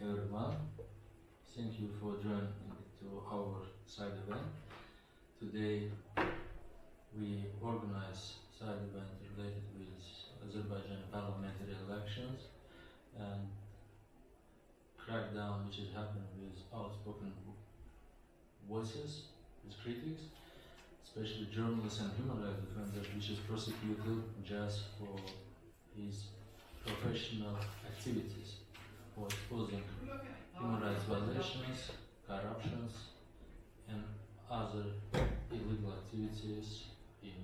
everyone. Thank you for joining to our side event. Today we organize side event related with Azerbaijan parliamentary elections and crackdown which is happening with outspoken voices, with critics, especially journalists and human rights defenders, which is prosecuted just for his professional activities, for exposing human rights violations, corruptions, and other illegal activities in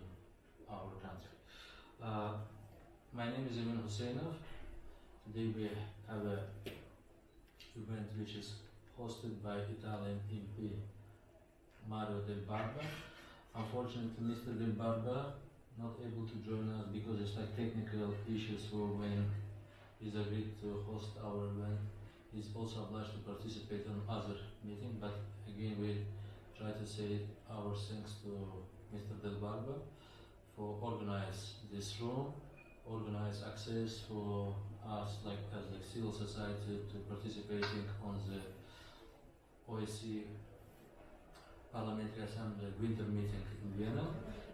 our country. My name is Emin Husseinov. Today we have a event which is hosted by Italian MP Mario Del Barba. Unfortunately, Mr. Del Barba not able to join us because it's like technical issues for when he's agreed to host our event. He's also obliged to participate on other meeting, but again we try to say our thanks to Mr. Del Barba for organize this room, organize access for us like as the civil society to participating on the OSCE Parliamentary Assembly winter meeting in Vienna.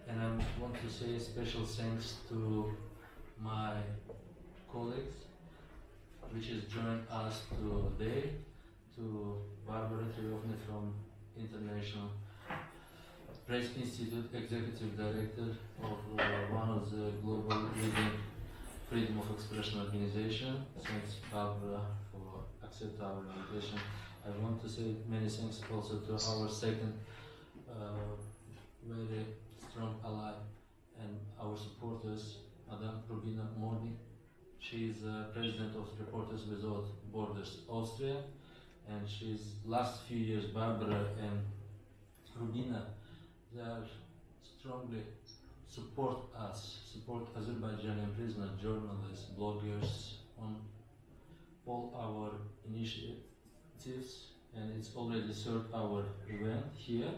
And I want to say special thanks to my colleagues which has joined us today, to Barbara Triofne from International Press Institute, Executive Director of one of the global leading freedom of expression organization. Thanks Barbara for accepting our invitation. I want to say many thanks also to our second very strong ally and our supporters, Madame Rubina Morni. She is president of Reporters Without Borders Austria, and she's last few years Barbara and Rubina, they are strongly support Azerbaijani imprisoned journalists, bloggers on all our initiatives, and it's already third our event here.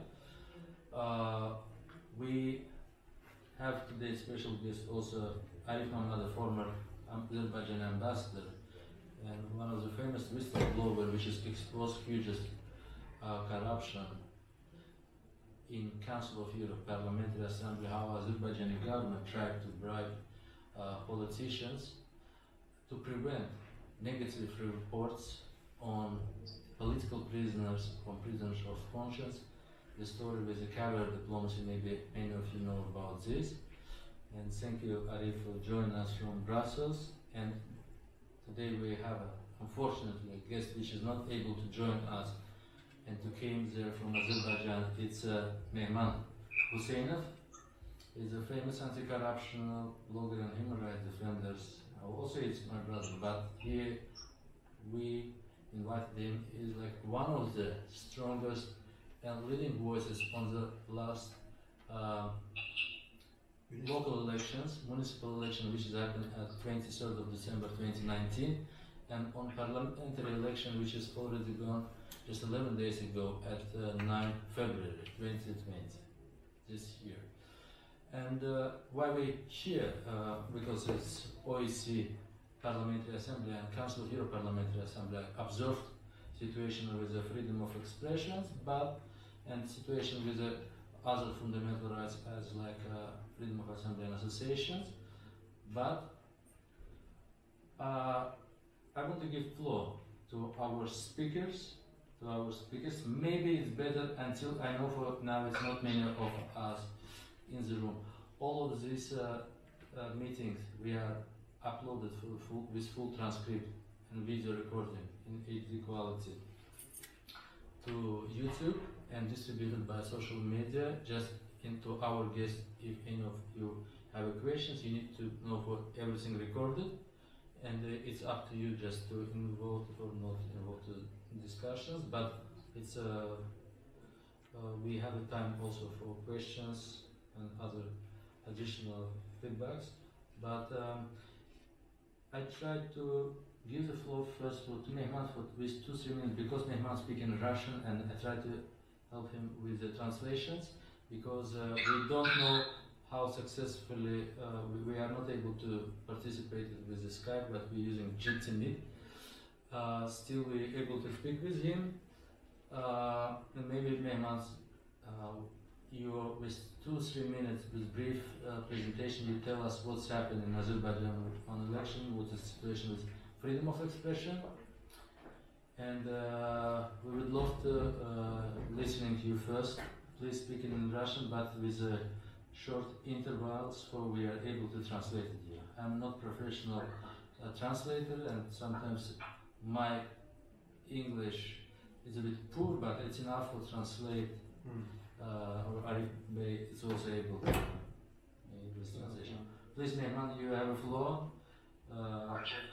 We have today special guest also Arif Mamad, the former Azerbaijan ambassador and one of the famous whistleblowers which has exposed huge corruption in Council of Europe Parliamentary Assembly, how Azerbaijani government tried to bribe politicians to prevent negative reports on political prisoners, on prisoners of conscience. The story with the caviar diplomacy, maybe many of you know about this. And thank you, Arif, for joining us from Brussels. And today we have, unfortunately, a guest which is not able to join us and to came there from Azerbaijan. It's Mehman Husseinov. He's a famous anti-corruption blogger and human rights defender. Also, it's my brother, but here we invited him. He's like one of the strongest and leading voices on the last local elections, municipal election, which is happened at 23rd of December 2019, and on parliamentary election, which is already gone just 11 days ago at 9 February 2020, this year. And why we here? Because it's OSCE Parliamentary Assembly and Council of Europe Parliamentary Assembly observed situation with the freedom of expressions, and situation with the other fundamental rights as like freedom of assembly and associations. But I want to give floor to our speakers. Maybe it's better until I know for now it's not many of us in the room. All of these meetings we are uploaded with full transcript and video recording in HD quality to YouTube and distributed by social media. Just into our guests, if any of you have questions, you need to know for everything recorded, and it's up to you just to involve or not involve in discussions. But it's we have a time also for questions and other additional feedbacks. But I try to give the floor first to Mehman with 2-3 minutes because Mehman speaks in Russian, and I try to help him with the translations because we don't know how successfully we are not able to participate with the Skype, but we're using GTmeet. still we're able to speak with him. And maybe Mehman, you with 2-3 minutes with brief presentation, you tell us what's happened in Azerbaijan on election, what is the situation with freedom of expression, and we would love to listening to you first. Please speak in Russian, but with short intervals, so we are able to translate it here. I'm not professional translator, and sometimes my English is a bit poor, but it's enough to translate. Or Arif Bey is also able to make this translation. Please, Mehman, you have a floor. Okay.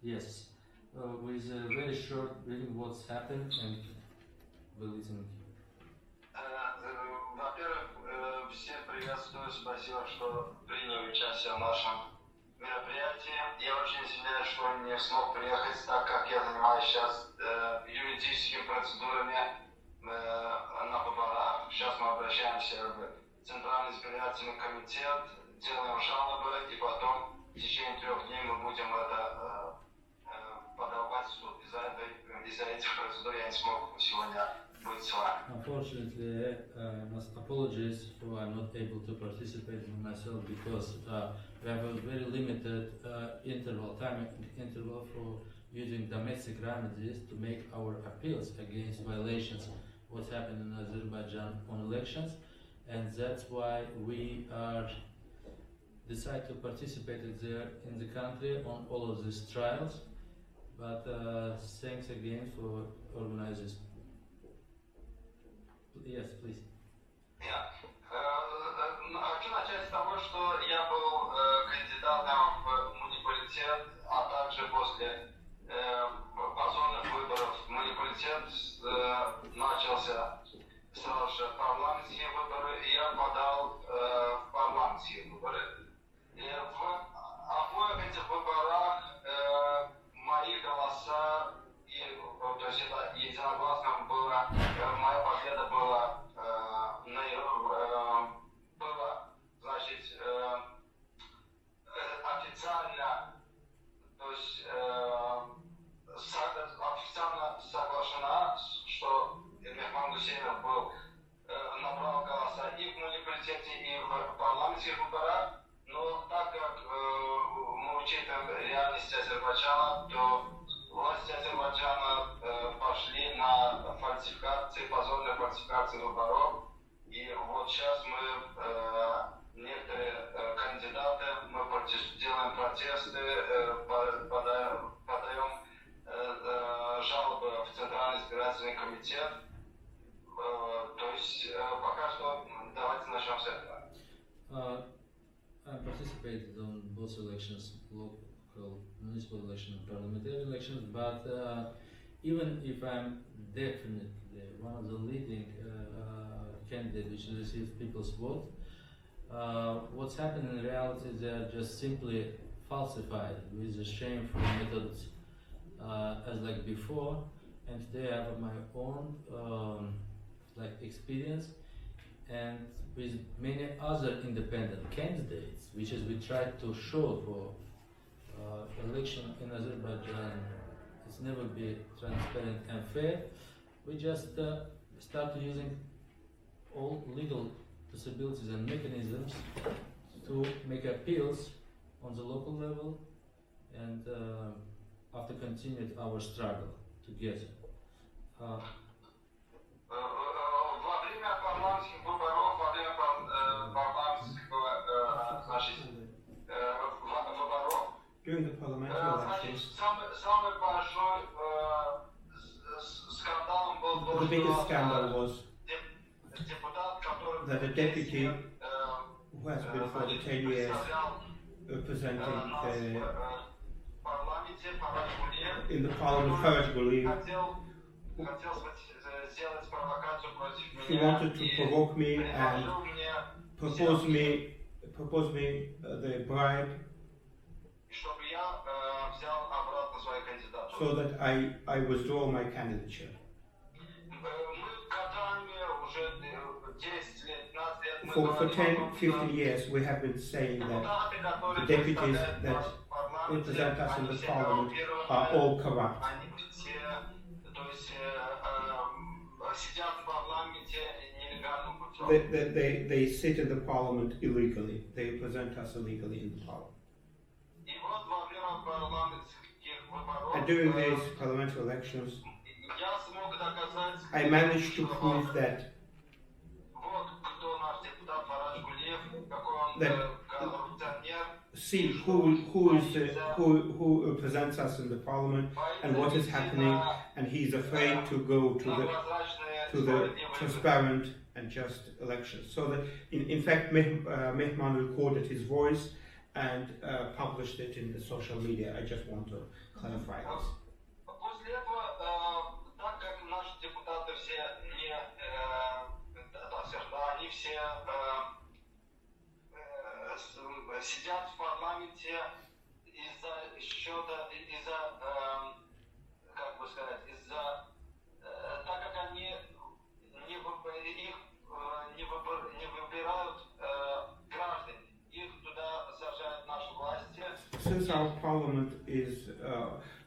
Yes, with a very short reading what's happened, and we'll listen to you. Во-первых, всех приветствую, спасибо, что приняли участие в нашем мероприятии. Я очень извиняюсь, что не смог приехать, так как я занимаюсь сейчас юридическими процедурами на выборах. Сейчас мы обращаемся в Центральный избирательный комитет, делаем жалобы, и потом в течение 3 дней мы будем это подавать в суд. Из-за этих процедур я не смог сегодня быть с вами. Unfortunately, I must apologize for I'm not able to participate myself because we have a very limited time interval for using domestic remedies to make our appeals against violations what's happened in Azerbaijan on elections, and that's why we decide to participate there in the country on all of these trials. But thanks again for organizing this. Yes, please. Хочу начать с того, что я был кандидатом в муниципалитет, а также после позорных выборов в муниципалитет начался сразу же парламентские выборы, и я подал в парламентские выборы. И в обоих этих выборах мои голоса, то есть это единогласно было, моя победа была, значит, официально, то есть официально соглашена, что Мехман Гусейнов набрал голоса и в муниципалитете, и в парламентских выборах. Но так как мы учитываем реальность Азербайджана, то власти Азербайджана пошли на фальсификации, позорные фальсификации выборов. И вот сейчас мы, некоторые кандидаты, мы делаем протесты, подаем жалобы в Центральный избирательный комитет. То есть пока что давайте начнем с этого. I participated on both elections, local municipal election and parliamentary elections, but even if I'm definitely one of the leading candidates which receives people's vote, what's happened in reality they are just simply falsified with the shameful methods as like before, and today I have my own experience, and with many other independent candidates, which is we tried to show for election in Azerbaijan, it's never be transparent and fair. We just started using all legal possibilities and mechanisms to make appeals on the local level, and after continued our struggle together. Парламентских выборов, во время парламентского, значит, выборов. During the parliamentary elections, самый большой скандал был the biggest scandal was депутат, который that a deputy who has been for 10 years representing in the parliament, he wanted to provoke me and propose me the bribe so that I withdraw my candidature. For 10-15 years we have been saying that the deputies that represent us in the parliament are all corrupt. Они все, то есть, сидят в парламенте нелегальным путем. They sit in the parliament illegally. They represent us illegally in the parliament. И вот во время парламентских выборов And during these parliamentary elections, я смог доказать, I managed to prove that вот кто наш депутат Фараж Гулиев, какой он That- коррупционер. see who represents us in the parliament and what is happening, and he's afraid to go to the transparent and just elections. So that in fact Mehman recorded his voice and published it in the social media. I just want to clarify this. После этого, так как наши депутаты все не, они все сидят в парламенте из-за счета, как бы сказать, так как они не выбирают граждан, их туда сажают наши власти. Since our parliament is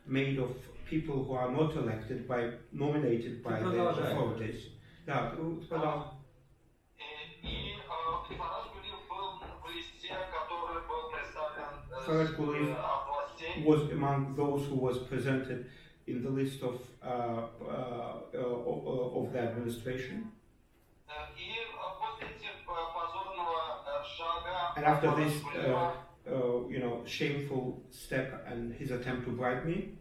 made of people who are not elected nominated by the authorities. Да, И Фараж Гулиев был в листе, который был представлен Faraj Guliyev от властей. was among those who was presented in the list of the administration. И после этих позорного шага And after this, shameful step and his attempt to bribe me,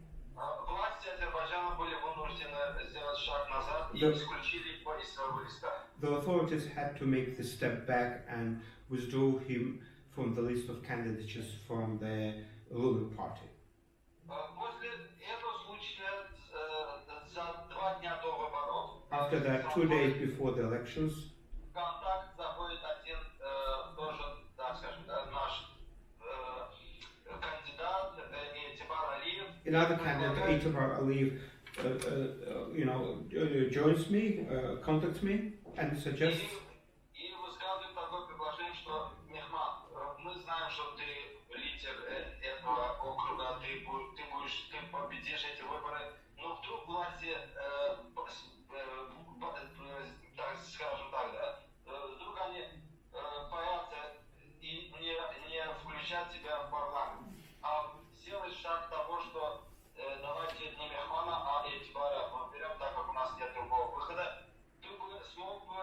власти Азербайджана были вынуждены сделать шаг назад и Да. исключили его из своего листа. the authorities had to make this step back and withdraw him from the list of candidates from the ruling party. После этого случая, за 2 дня до выборов, After that, 2 days before the elections, в контакт заходит один тоже, так скажем, наш кандидат Этибар Алиев. another candidate, Atibar Aliyev, joins me, contacts me, and suggests, И высказывает такое предложение, что Мехман, мы знаем, что ты лидер этого округа, ты победишь эти выборы, но вдруг власти, так скажем так, да, вдруг они боятся и не включать тебя в парламент, а сделать шаг того, что давайте не Мехмана, а Этибара мы берем, так как у нас нет другого выхода. Смог бы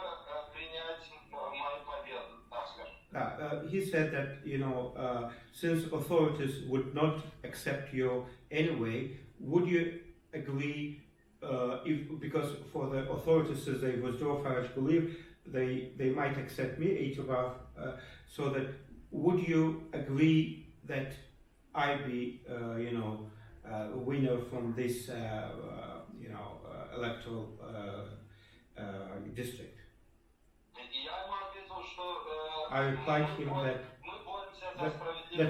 принять мою победу, так скажем. he said that, since authorities would not accept you anyway, would you agree, because for the authorities, as they withdraw Faraj Guliyev, they might accept me, Atibar, so that would you agree that I be, a winner from this, electoral district? И я ему ответил, что I replied to him that мы боремся за that справедливые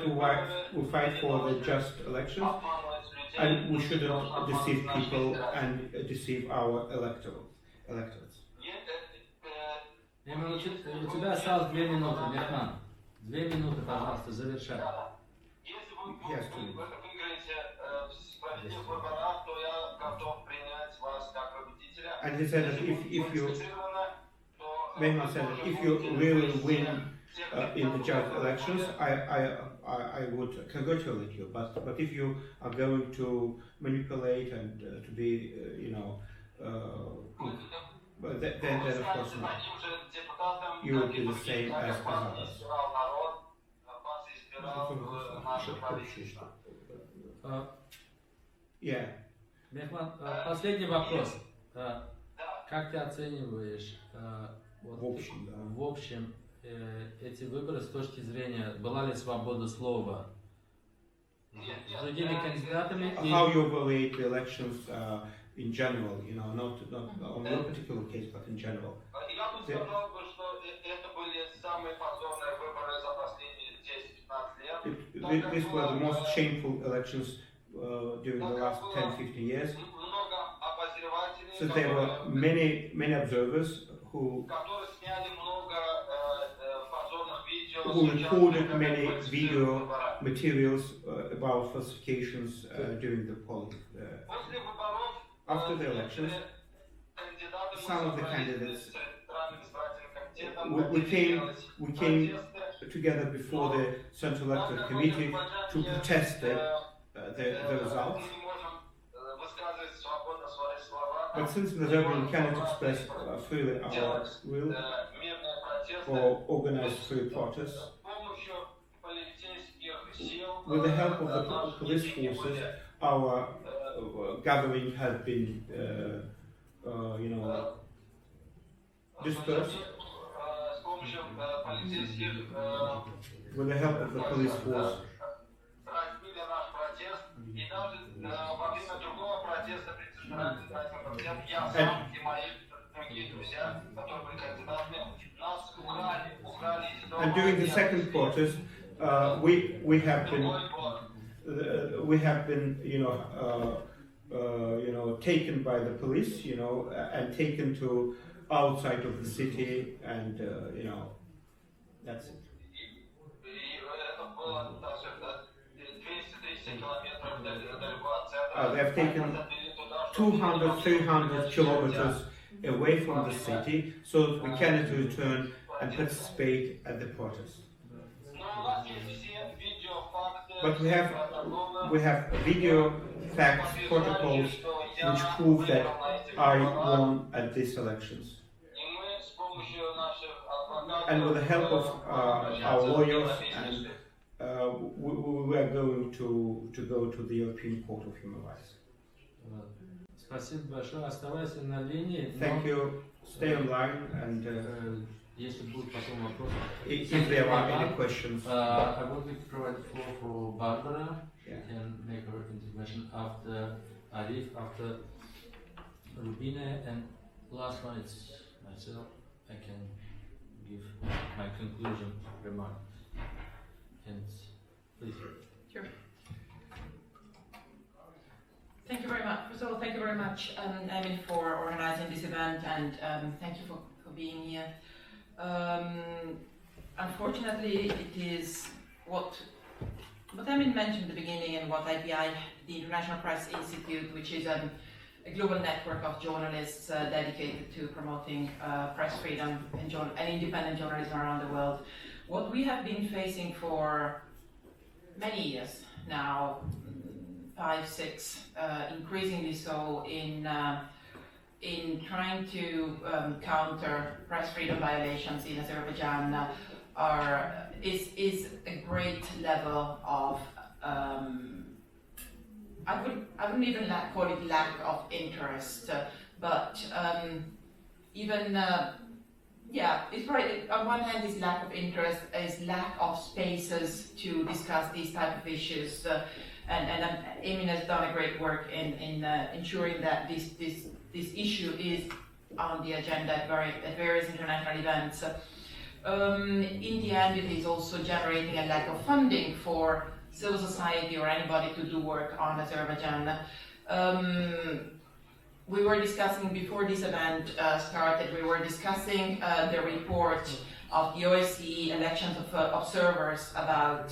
we fight for the just elections, обманывать людей, and we shouldn't обманывать deceive наших people избирателей. and deceive our electorates. Именно у тебя осталось 2 минуты, Мехман. 2 минуты, пожалуйста, завершай. Если вы выиграете справедливых выборах, то я готов принять вас как победителя. And he said that if you, Фальсифицировано, то Mehman said that if you really win in the just elections, I would congratulate you. But if you are going to manipulate and to be, but then of course not. You would be the same as others. Yeah. Мехман, последний вопрос. Как ты оцениваешь в общем эти выборы с точки зрения, была ли свобода слова с другими кандидатами? How you evaluate the elections in general, not on one particular case, but in general. Я бы сказал, что это были самые позорные выборы за последние 10-15 лет. These were the most shameful elections during the last 10-15 years. Много обозревателей, So there were many observers who которые сняли много позорных видео who recorded many video materials about falsifications during the polling. After the elections, some of the candidates we came together before the Central Electoral Committee to protest the results. But since in Azerbaijan we cannot express freely our will or organize free protests, with the help of the police forces, our gathering has been, dispersed. With the help of the police force. And during the second protest, we have been taken by the police, and taken to outside of the city, and that's it. They have taken 200, 300 kilometers away from the city, so that we cannot return and participate at the protest. But we have video, facts, protocols which prove that I won at these elections. And with the help of our lawyers, and we are going to go to the European Court of Human Rights. Спасибо большое. Оставайся на линии. Thank you. Stay online, and если будут потом вопросы. If there are any questions. I would like to provide the floor for Barbara. She can make her intervention after Arif, after Rubina, and last one it's myself. I can give my conclusion remark. And please. Sure. Thank you very much. First of all, thank you very much, Emin, for organizing this event, and thank you for being here. Unfortunately, it is what Emin mentioned at the beginning, and what IPI, the International Press Institute, which is a global network of journalists dedicated to promoting press freedom and independent journalism around the world. What we have been facing for many years now, 5, 6, increasingly so, in trying to counter press freedom violations in Azerbaijan is a great level of I wouldn't even call it lack of interest, but it's probably, on one hand, is lack of interest, is lack of spaces to discuss these type of issues, and Emin has done a great work in ensuring that this issue is on the agenda at various international events. In the end, it is also generating a lack of funding for civil society or anybody to do work on Azerbaijan. We were discussing, before this event started, we were discussing the report of the OSCE elections observers about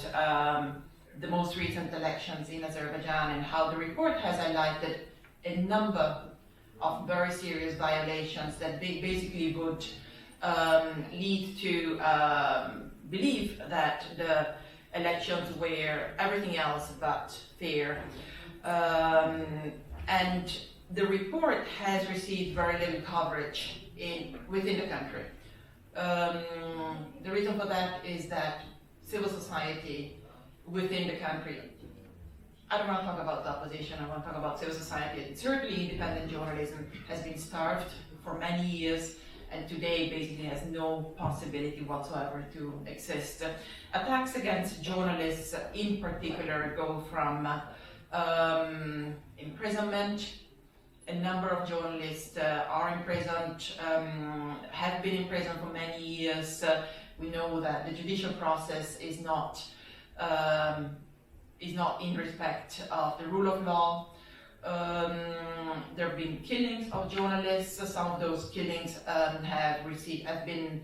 the most recent elections in Azerbaijan, and how the report has highlighted a number of very serious violations that basically would lead to believe that the elections were everything else but fair. And the report has received very little coverage within the country. The reason for that is that civil society within the country, I don't want to talk about the opposition, I want to talk about civil society. Certainly independent journalism has been starved for many years, and today basically has no possibility whatsoever to exist. Attacks against journalists in particular go from imprisonment. A number of journalists are imprisoned, have been imprisoned for many years. We know that the judicial process is not in respect of the rule of law. There have been killings of journalists. Some of those killings have been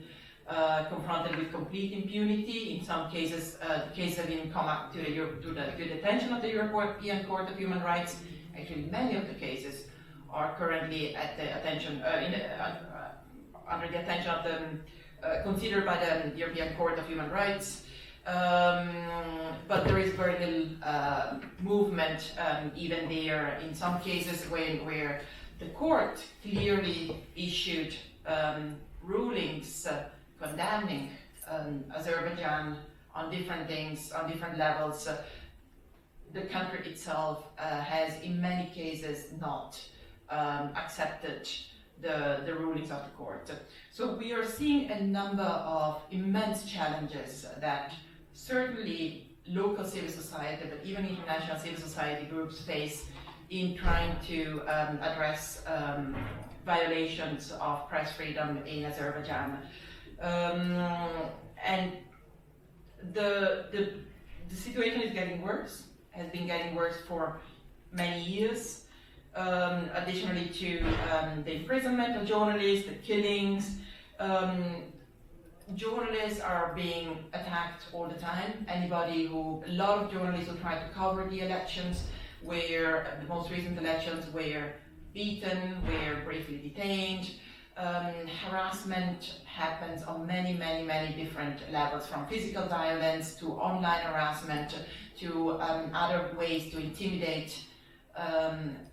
confronted with complete impunity. In some cases, the case have been come up to the attention of the European Court of Human Rights. Actually, many of the cases are currently at the attention, under the attention of the, considered by the European Court of Human Rights. But there is very little movement even there. In some cases where the court clearly issued rulings condemning Azerbaijan on different things, on different levels, the country itself has in many cases not accepted the rulings of the court. So we are seeing a number of immense challenges that certainly local civil society, but even international civil society groups face in trying to address violations of press freedom in Azerbaijan. And the situation is getting worse, has been getting worse for many years. Additionally to the imprisonment of journalists, the killings, journalists are being attacked all the time. A lot of journalists who try to cover the elections, where the most recent elections were beaten, were briefly detained. Harassment happens on many different levels, from physical violence to online harassment to other ways to intimidate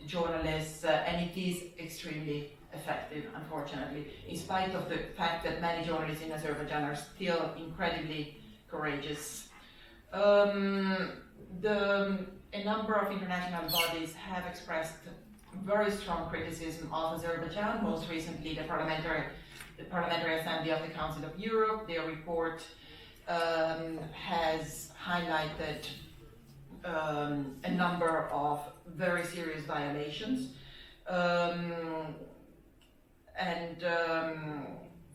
journalists, and it is extremely effective, unfortunately, in spite of the fact that many journalists in Azerbaijan are still incredibly courageous. A number of international bodies have expressed very strong criticism of Azerbaijan, most recently the Parliamentary Assembly of the Council of Europe. Their report has highlighted a number of very serious violations and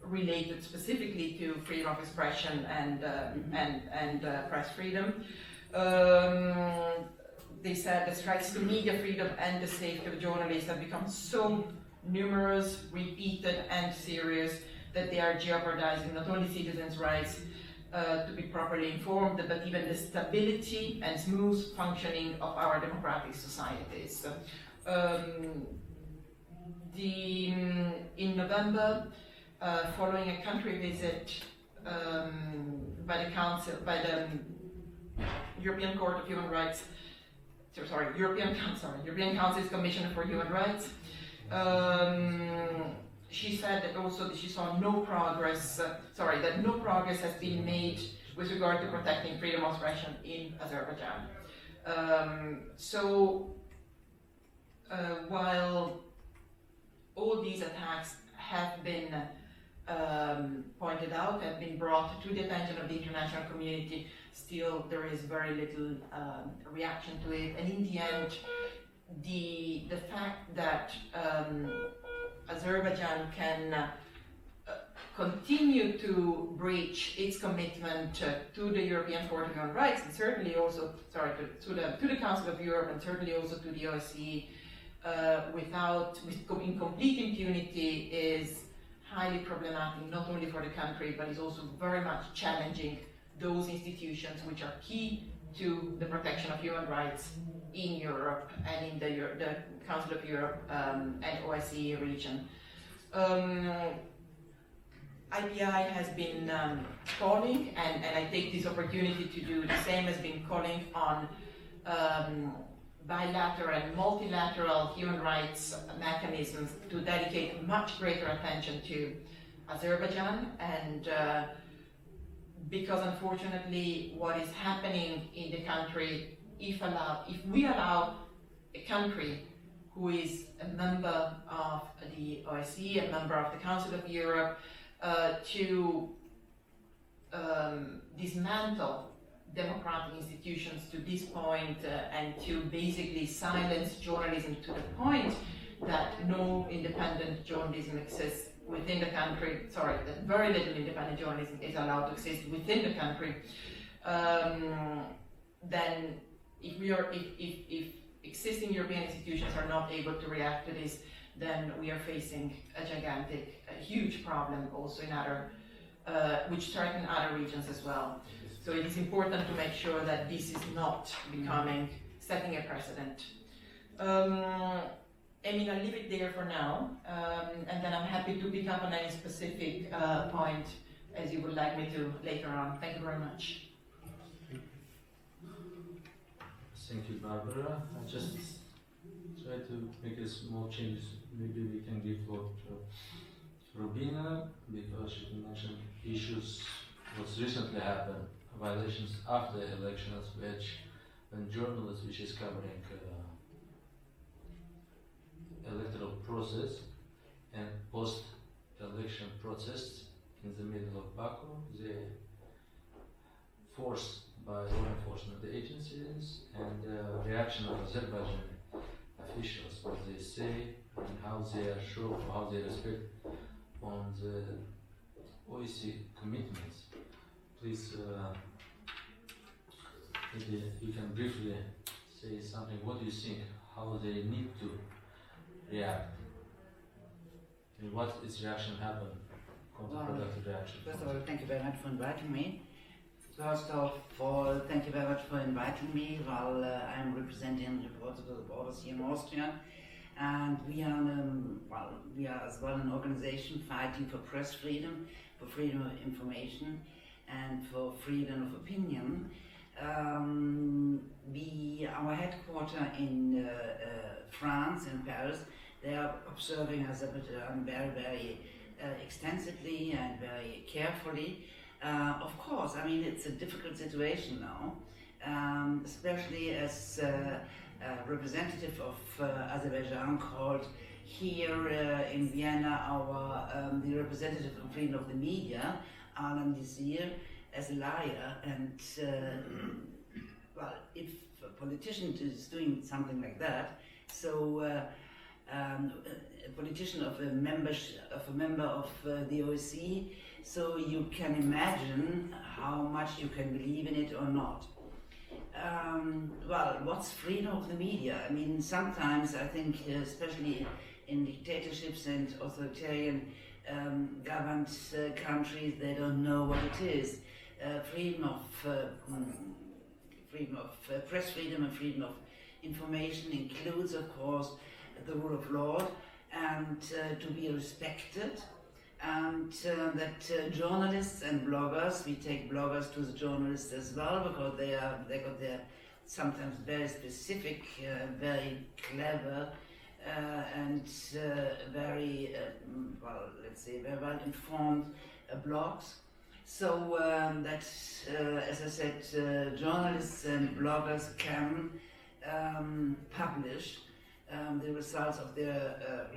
related specifically to freedom of expression and press freedom. They said the threats to media freedom and the safety of journalists have become so numerous, repeated, and serious that they are jeopardizing not only citizens' rights to be properly informed, but even the stability and smooth functioning of our democratic societies. In November, following a country visit by the European Court of Human Rights, European Council's Commissioner for Human Rights, she said that also that she saw no progress, that no progress has been made with regard to protecting freedom of expression in Azerbaijan. While all these attacks have been pointed out, have been brought to the attention of the international community, still there is very little reaction to it. And in the end, the fact that Azerbaijan can continue to breach its commitment to the European Court of Human Rights, and certainly also, to the Council of Europe, and certainly also to the OSCE, in complete impunity, is highly problematic, not only for the country, but is also very much challenging those institutions which are key to the protection of human rights in Europe and in the Council of Europe and OSCE region. IPI has been calling, and I take this opportunity to do the same, has been calling on bilateral and multilateral human rights mechanisms to dedicate much greater attention to Azerbaijan, and because unfortunately what is happening in the country, if we allow a country who is a member of the OSCE, a member of the Council of Europe, to dismantle democratic institutions to this point and to basically silence journalism to the point that no independent journalism exists within the country, that very little independent journalism is allowed to exist within the country, then if existing European institutions are not able to react to this, then we are facing a huge problem also in other which threaten other regions as well. So it is important to make sure that this is not setting a precedent. Emin, I'll leave it there for now, and then I'm happy to pick up on any specific point as you would like me to later on. Thank you very much. Thank you, Barbara. I just try to make a small change. Maybe we can give floor to Rubina, because she mentioned issues what's recently happened, violations after elections, when journalists which is covering electoral process and post-election process in the middle of Baku, they forced by law enforcement agencies, and reaction of Azerbaijani officials, what they say and how they are sure, how they respect on the OEC commitments. Please, maybe you can briefly say something. What do you think? How they need to react? And what is reaction happen? Counterproductive reaction. First of all, thank you very much for inviting me. First of all, thank you very much for inviting me while I'm representing Reporters Without Borders here in Austria. And we are as well an organization fighting for press freedom, for freedom of information, and for freedom of opinion. Our headquarters in France, in Paris, they are observing Azerbaijan very, very extensively and very carefully. Of course, I mean, it's a difficult situation now, especially as representative of Azerbaijan called here in Vienna the representative of freedom of the media, Alan Desir, as a liar. And well, if a politician is doing something like that, so a politician of a member of the OSCE, so you can imagine how much you can believe in it or not. Well, what's freedom of the media? I mean, sometimes I think, especially in dictatorships and authoritarian governed countries, they don't know what it is. Freedom of press freedom and freedom of information includes, of course, the rule of law and to be respected. And that journalists and bloggers, we take bloggers to the journalists as well, because they got their sometimes very specific, very clever, and very well, let's say, very well informed blogs. So that, as I said, journalists and bloggers can publish the results of their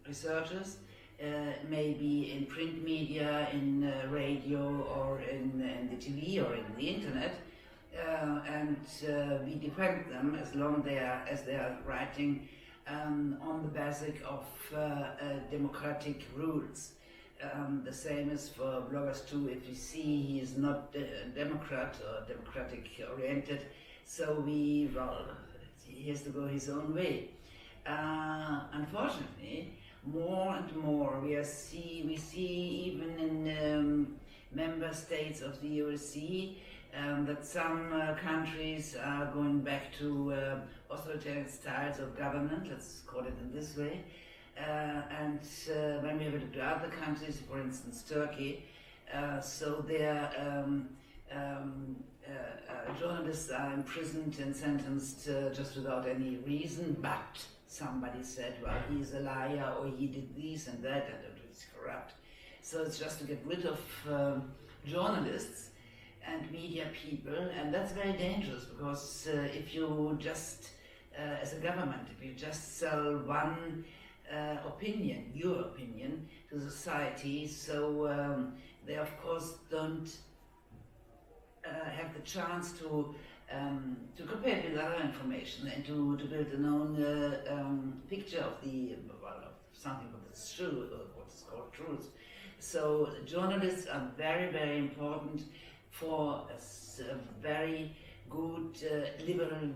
researches. Maybe in print media, in radio, or in the TV, or in the internet, and we defend them as long as they are writing on the basis of democratic rules. The same is for bloggers too. If we see he is not a Democrat or democratic oriented, so he has to go his own way. Unfortunately, more and more we see even in member states of the OSCE that some countries are going back to authoritarian styles of government, let's call it in this way. And when we have looked at other countries, for instance Turkey, so their journalists are imprisoned and sentenced just without any reason, but somebody said, well, he's a liar, or he did this and that, and it's corrupt. So it's just to get rid of journalists and media people, and that's very dangerous, because if you just, as a government, if you just sell one opinion, your opinion, to society, so they of course don't have the chance to compare it with other information and to build an own picture of something that's true, or what's called truth. So journalists are very, very important for a very good liberal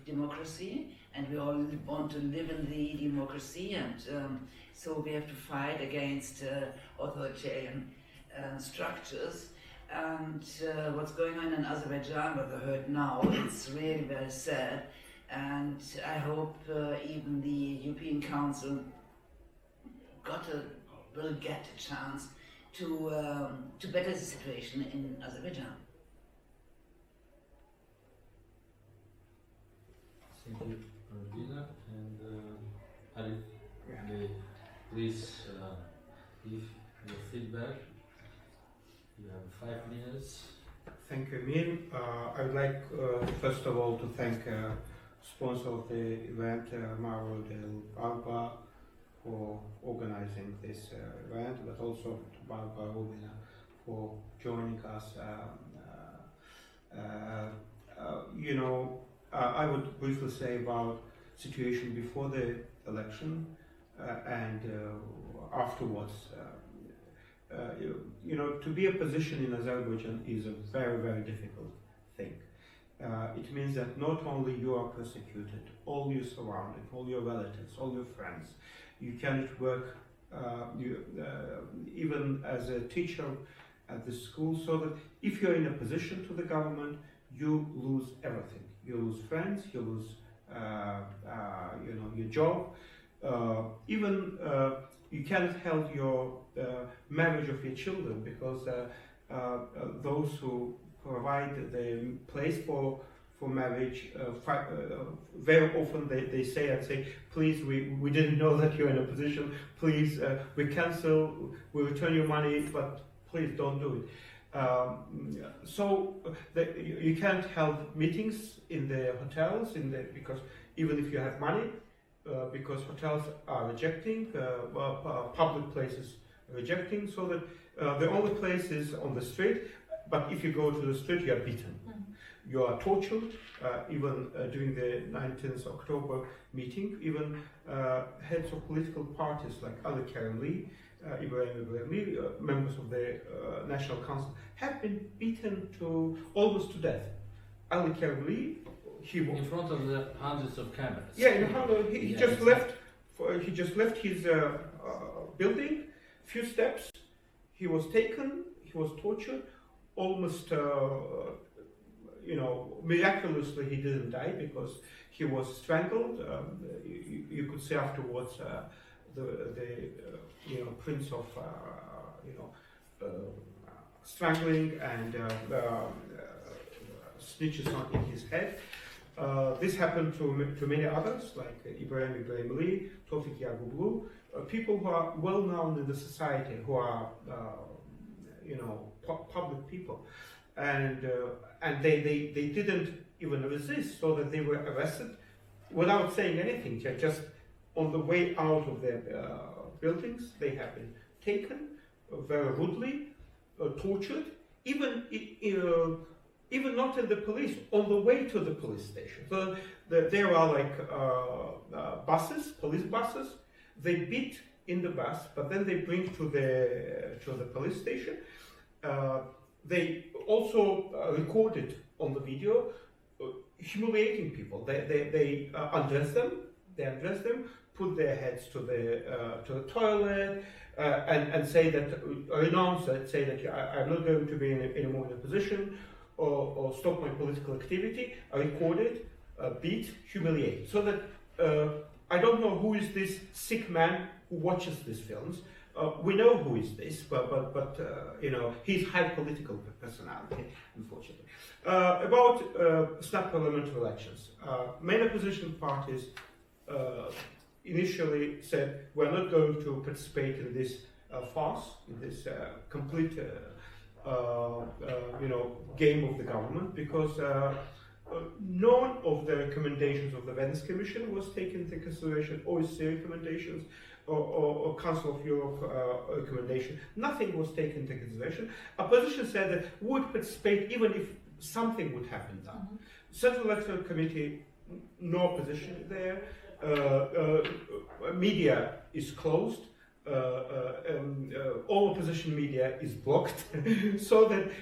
democracy, and we all want to live in the democracy, and so we have to fight against authoritarian structures. And what's going on in Azerbaijan, what I heard now, it's really very sad. And I hope even the European Council will get a chance to better the situation in Azerbaijan. Thank you, Dina. And Arif, please give your feedback. You have 5 minutes. Thank you, Emil. I would like, first of all, to thank sponsor of the event, Mauro del Barba, for organizing this event, but also to Barbara Rubina for joining us. I would briefly say about situation before the election and afterwards. To be a position in Azerbaijan is a very, very difficult thing. It means that not only you are persecuted, all your surrounding, all your relatives, all your friends, you cannot work even as a teacher at the school, so that if you're in a position to the government, you lose everything. You lose friends, you lose your job, even you cannot help your marriage of your children, because those who provide the place for marriage, very often they say, please, we didn't know that you're in a position, please, we cancel, we return your money, but please don't do it. So you can't hold meetings in the hotels, because even if you have money, because hotels are rejecting, public places rejecting, so that the only place is on the street, but if you go to the street, you are beaten. You are tortured. Even during the 19th October meeting, even heads of political parties like Ali Karimli, Ibrahim, members of the National Council, have been beaten almost to death. Ali Karimli, in front of the hundreds of cameras. Yeah, he just left. He just left his building. Few steps, he was taken. He was tortured. Almost, miraculously, he didn't die because he was strangled. You could see afterwards the prints of strangling and snitches in his head. This happened to many others, like Ibrahim Ali, Tofik Yagublu, people who are well known in the society, who are public people, and they didn't even resist, so that they were arrested without saying anything. Just on the way out of their buildings, they have been taken very rudely, tortured, even not in the police, on the way to the police station. So there are like buses, police buses. They beat in the bus, but then they bring to the police station. They also recorded on the video humiliating people. They undress them. Put their heads to the toilet, and say that, renounce it, say that I'm not going to be anymore in a position, or stop my political activity. Recorded, beat, humiliate. So that I don't know who is this sick man who watches these films. We know who is this, but he's high political personality, unfortunately. About snap parliamentary elections, main opposition parties initially said we're not going to participate in this farce, in this complete game of the government, because none of the recommendations of the Venice Commission was taken into consideration, OSCE recommendations, or Council of Europe recommendation. Nothing was taken into consideration. Opposition said that we would participate even if something would have been done. Central Electoral Committee, no opposition there. Media is closed. All opposition media is blocked, so that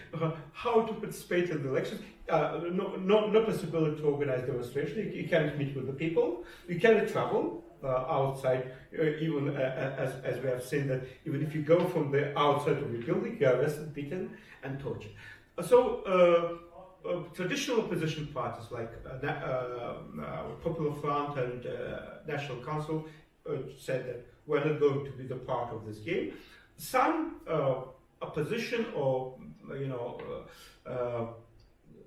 how to participate in the elections? No possibility to organize demonstration. You cannot meet with the people. You cannot travel. outside, even as we have seen that even if you go from the outside of the building, you are arrested, beaten, and tortured. So traditional opposition parties like Popular Front and National Council said that we're not going to be the part of this game. Some opposition or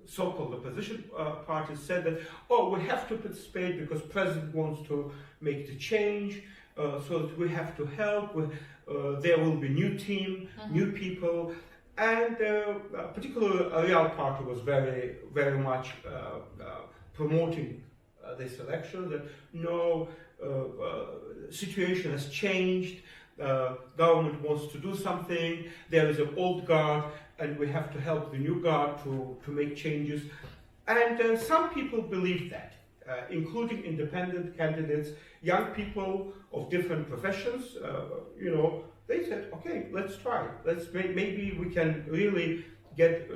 so-called opposition parties said that, oh, we have to participate because president wants to make the change, so that we have to help. There will be new team, new people, and particularly Real Party was very, very much promoting this election. That no, situation has changed. Government wants to do something. There is an old guard, and we have to help the new guard to make changes. And some people believe that, including independent candidates, young people of different professions. They said, okay, let's try. Maybe we can really get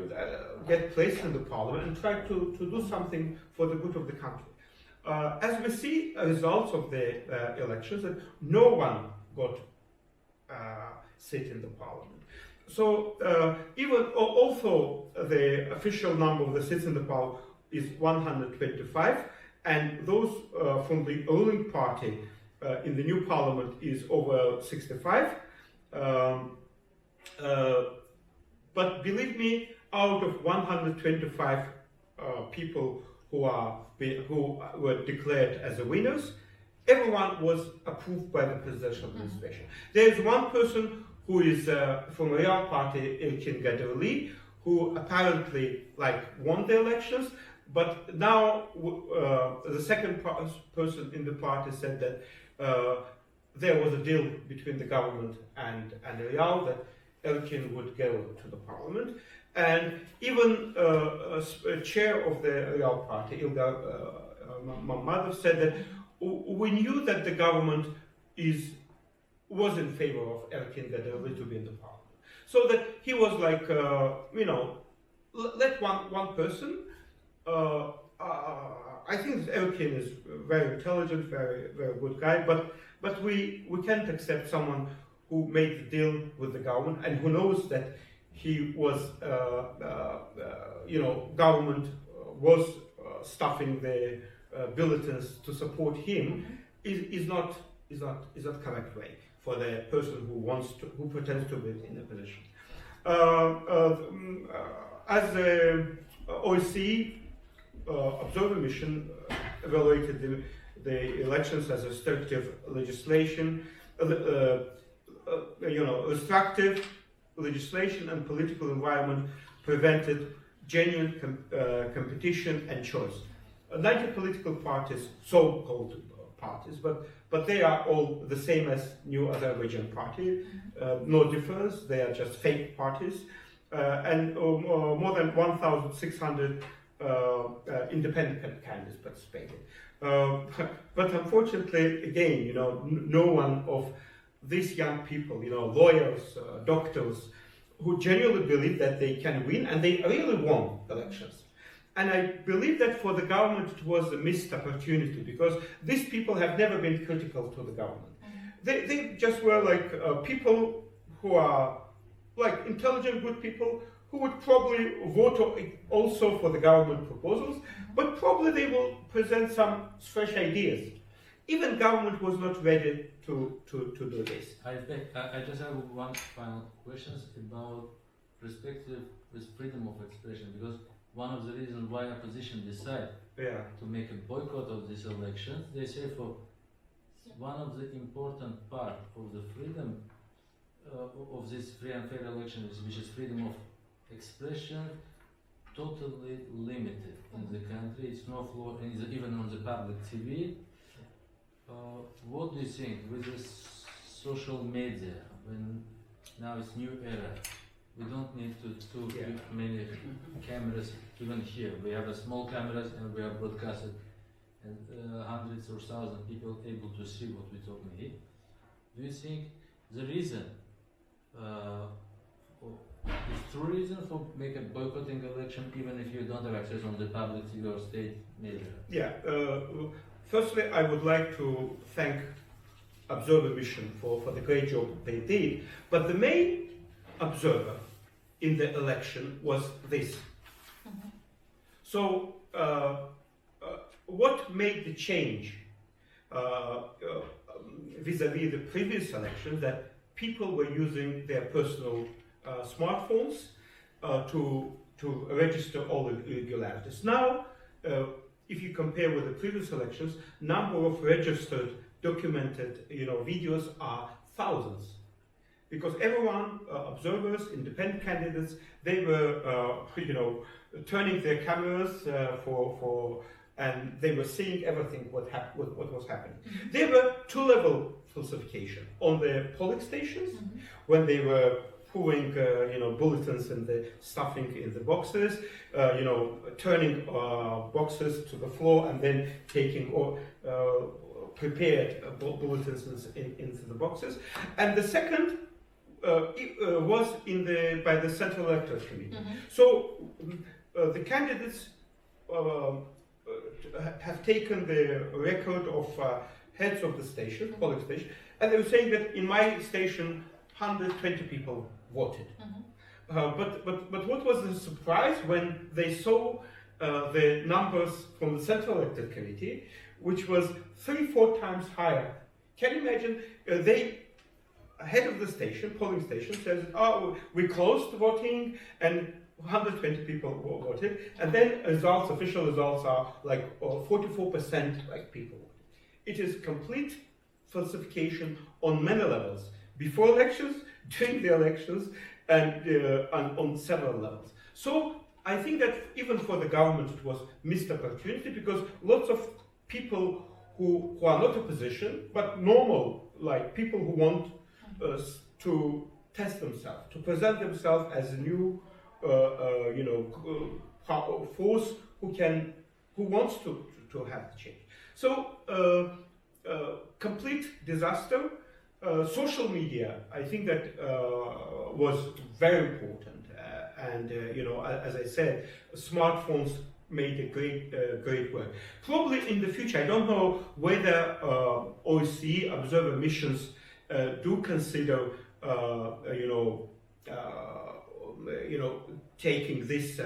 placed in the parliament and try to do something for the good of the country. As we see results of the elections, that no one got seat in the parliament. So even although the official number of the seats in the parliament is 125, and those from the ruling party in the new parliament is over 65. But believe me, out of 125 people who were declared as the winners, everyone was approved by the presidential administration. There is one person who is from the Real Party, Ilkin Gadirli, who apparently won the elections, but now the second person in the party said that there was a deal between the government and Real that Ilkin would go to the parliament, and even a chair of the Real Party, Ilgar Mammadov, said that we knew that the government was in favor of Ilkin Gadirli to be in the parliament. So that he was like, let one person. I think Ilkin is very intelligent, very, very good guy, but we can't accept someone who made the deal with the government and who knows that he was, government was stuffing the bulletins to support him. Is not correct way for the person who pretends to be in a position. As the OSCE observer mission evaluated the elections as restrictive legislation, restrictive legislation and political environment prevented genuine competition and choice. 90 political parties, so-called parties, but they are all the same as New Azerbaijan Party, no difference. They are just fake parties, and more than 1,600 independent candidates participated. But unfortunately, again, no one of these young people, lawyers, doctors, who genuinely believe that they can win, and they really won elections. And I believe that for the government it was a missed opportunity, because these people have never been critical to the government. They just were people who are intelligent, good people, who would probably vote also for the government proposals, but probably they will present some fresh ideas. Even government was not ready to do this. I just have one final question about perspective with freedom of expression, because one of the reasons why opposition decide to make a boycott of these elections, they say for one of the important part of the freedom of this free and fair elections, which is freedom of expression, totally limited in the country. It's no floor even on the public TV. What do you think with this social media, when now it's new era? We don't need too many cameras even here. We have a small cameras and we are broadcasted, and hundreds or thousands people able to see what we're talking here. Do you think the reason, is true reason for make a boycotting election even if you don't have access on the public TV or state media? Yeah. Firstly, I would like to thank Observer Mission for the great job they did, but the main observer in the election was this. So, what made the change vis-a-vis the previous elections, that people were using their personal smartphones to register all the irregularities. Now, if you compare with the previous elections, number of registered, documented, videos are thousands, because everyone, observers, independent candidates, they were, turning their cameras and they were seeing everything what was happening. There were two-level falsification on the polling stations when they were pouring, bulletins and the stuffing in the boxes, turning boxes to the floor and then taking prepared bulletins into the boxes. And the second was by the Central Electoral Committee. So the candidates have taken the record of heads of the station, polling station, and they were saying that in my station 120 people voted. But what was the surprise when they saw the numbers from the Central Electoral Committee, which was 3-4 times higher. Can you imagine? Head of the station, polling station, says, "Oh, we closed voting and 120 people voted," and then official results are like 44% like people voted. It is complete falsification on many levels, before elections, during the elections, and on several levels. So I think that even for the government it was missed opportunity, because lots of people who are not opposition, but normal, like people who want to test themselves, to present themselves as a new force who wants to have the change. So complete disaster. Social media, I think that was very important, as I said, smartphones made a great work. Probably in the future, I don't know whether OSCE observer missions do consider taking this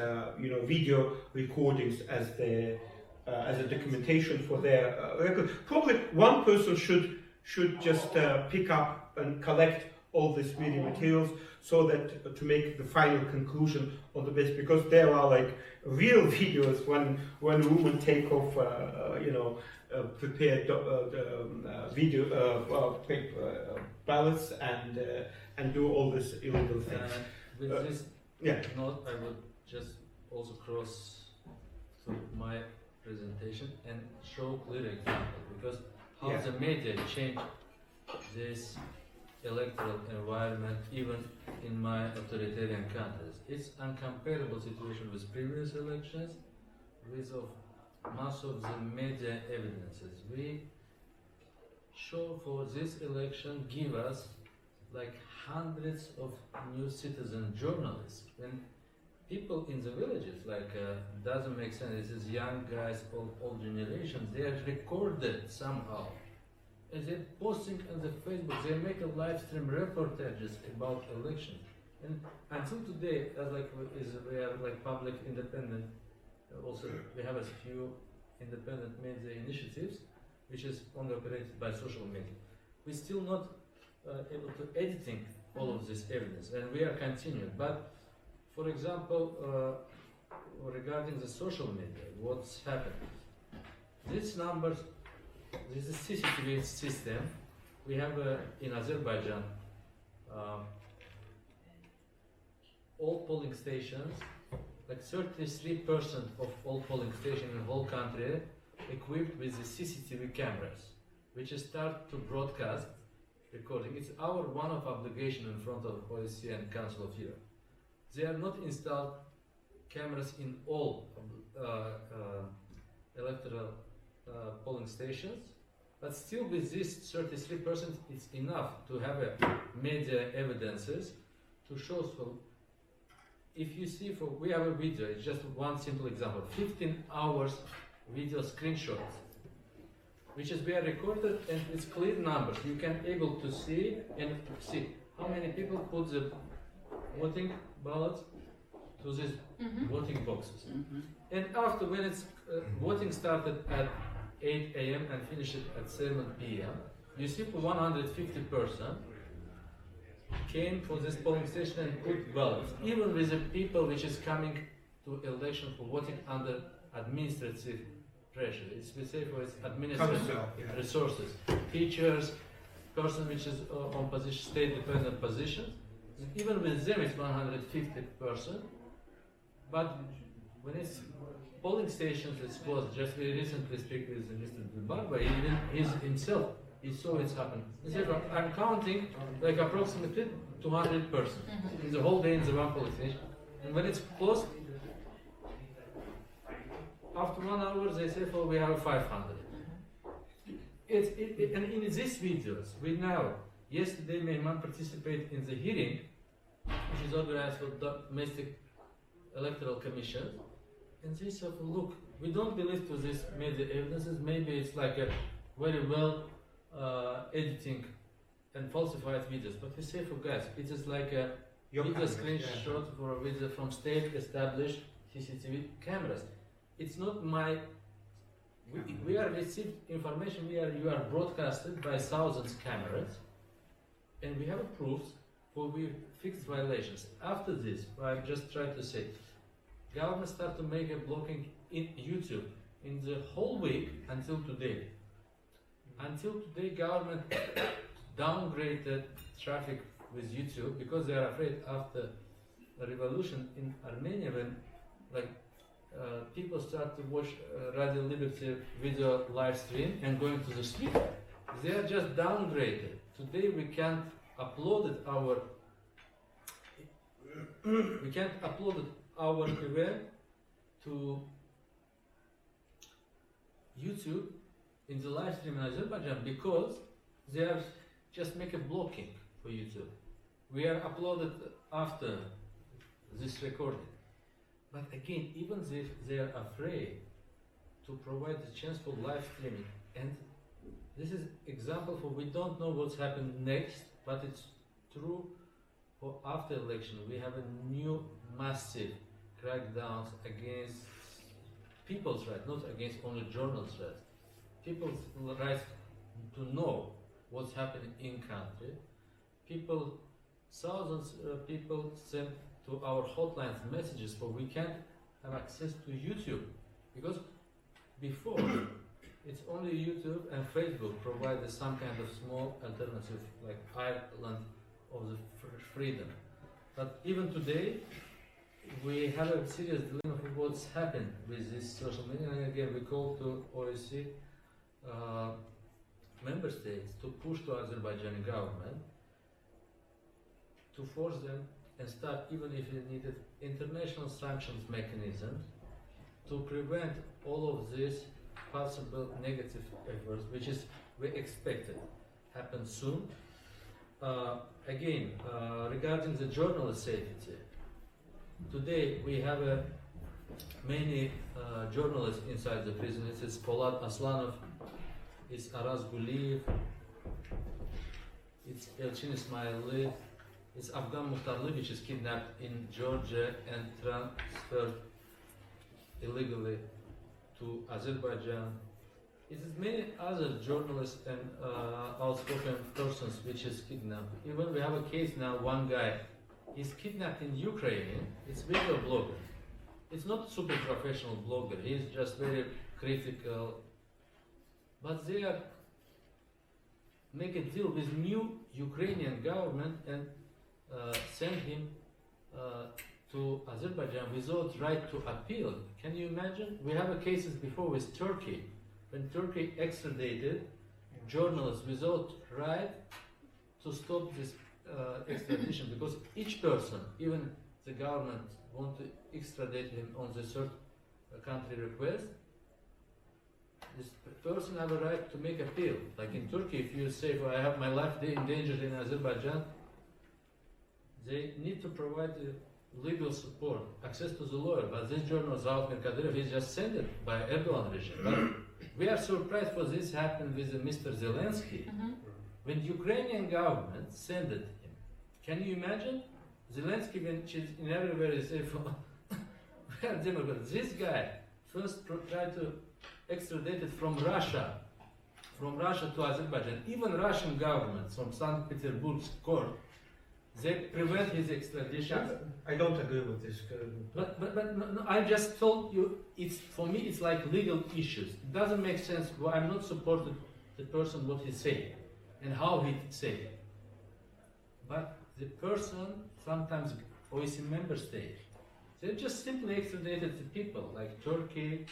video recordings as a documentation for their record. Probably one person should just pick up and collect all these video materials, so that to make the final conclusion on the basis, because there are like real videos when a woman take off prepared video ballots and do all this illegal things. With this note, I would just also cross to my presentation and show clear example, because how the media changed this electoral environment even in my authoritarian countries. It's uncomparable situation with previous elections, with most of the media evidences. We show for this election give us like hundreds of new citizen journalists. When people in the villages, doesn't make sense, this is young guys of all generations, they are recorded somehow. And they're posting on the Facebook, they make a live stream reportages about elections. And until today, we are like public independent, also we have a few independent media initiatives, which is only operated by social media. We're still not able to editing all of this evidence, and we are continuing. But for example, regarding the social media, what's happened? These numbers, this is CCTV system. We have in Azerbaijan all polling stations, like 33% of all polling stations in the whole country equipped with the CCTV cameras, which start to broadcast recording. It's our one of obligation in front of OSCE and Council of Europe. They are not installed cameras in all electoral polling stations, but still with this 33% it's enough to have media evidences to show. So if you see, we have a video, it's just one simple example, 15 hours video screenshots which is being recorded, and it's clear numbers. You can able to see how many people put the voting ballots to these voting boxes. And after, when it's voting started at 8 a.m. and finished at 7 p.m., you see for 150 persons came for this polling station and put ballots, even with the people which is coming to election for voting under administrative pressure. It's, we say, for its administrative resources, teachers, person which is on position, state-dependent positions. Even with them, it's 150%. But when it's polling stations, it's closed. Just we recently speak with Mr. Barba, even himself, he saw it's happened. He said, I'm counting like approximately 200 persons in the whole day in the one polling station. And when it's closed, after 1 hour, they say, well, we have 500. And in these videos, we know, yesterday Mehman participated in the hearing, which is organized for domestic electoral commission, and they said, look, we don't believe to this media evidences, maybe it's like a very well editing and falsified videos, but we say for guys, it is like a video screenshot for a video from state established CCTV cameras. It's not my, we are received information, you are broadcasted by thousands of cameras, and we have proofs for we fixed violations. After this, I just tried to say, government start to make a blocking in YouTube in the whole week until today. Until today, government downgraded traffic with YouTube because they are afraid after the revolution in Armenia, when like people start to watch Radio Liberty video live stream and going to the street, they are just downgraded. Today we can't upload our event to YouTube in the live stream in Azerbaijan because they are just make a blocking for YouTube. We are uploaded after this recording. But again, even if they are afraid to provide the chance for live streaming, and this is example for we don't know what's happened next, but it's true for after election. We have a new massive crackdowns against people's rights, not against only journalists' rights. People's rights to know what's happening in country. People, thousands of people send to our hotlines messages, but we can't have access to YouTube because before it's only YouTube and Facebook provided some kind of small alternative like island of the freedom. But even today we have a serious dilemma for what's happened with this social media, and again we call to OSCE member states to push to Azerbaijani government to force them and start, even if it needed, international sanctions mechanisms to prevent all of these possible negative efforts, which is we expected happen soon. Again, regarding the journalist safety, today we have many journalists inside the prison. It's Polat Aslanov, it's Araz Guliyev, it's Elchin Ismaili, it's Afgan Muhtarlı, which is kidnapped in Georgia and transferred illegally to Azerbaijan. It is many other journalists and outspoken persons which is kidnapped. Even we have a case now, one guy is kidnapped in Ukraine. It's video blogger. It's not super professional blogger. He is just very critical. But they are make a deal with new Ukrainian government and send him to Azerbaijan without right to appeal. Can you imagine? We have cases before with Turkey, when Turkey extradited journalists without right to stop this extradition, because each person, even the government, want to extradite him on the third country request. This person have a right to make appeal. Like in Turkey, if you say, well, I have my life endangered in Azerbaijan, they need to provide legal support, access to the lawyer, but this journal, Zaltmir Kadyrov, is just sent it by Erdogan regime. But we are surprised for this happened with Mr. Zelensky. When Ukrainian government sent it him. Can you imagine? Zelensky, when she's in everywhere, is say, we are Democrats. This guy first tried to extradite it from Russia to Azerbaijan. Even Russian government, from St. Petersburg's court, they prevent his extradition. I don't agree with this. But no, I just told you, it's for me it's like legal issues. It doesn't make sense. Well, I'm not supporting the person what he say and how he say it. But the person, sometimes OSCE member state, they just simply extradited the people like Turkey,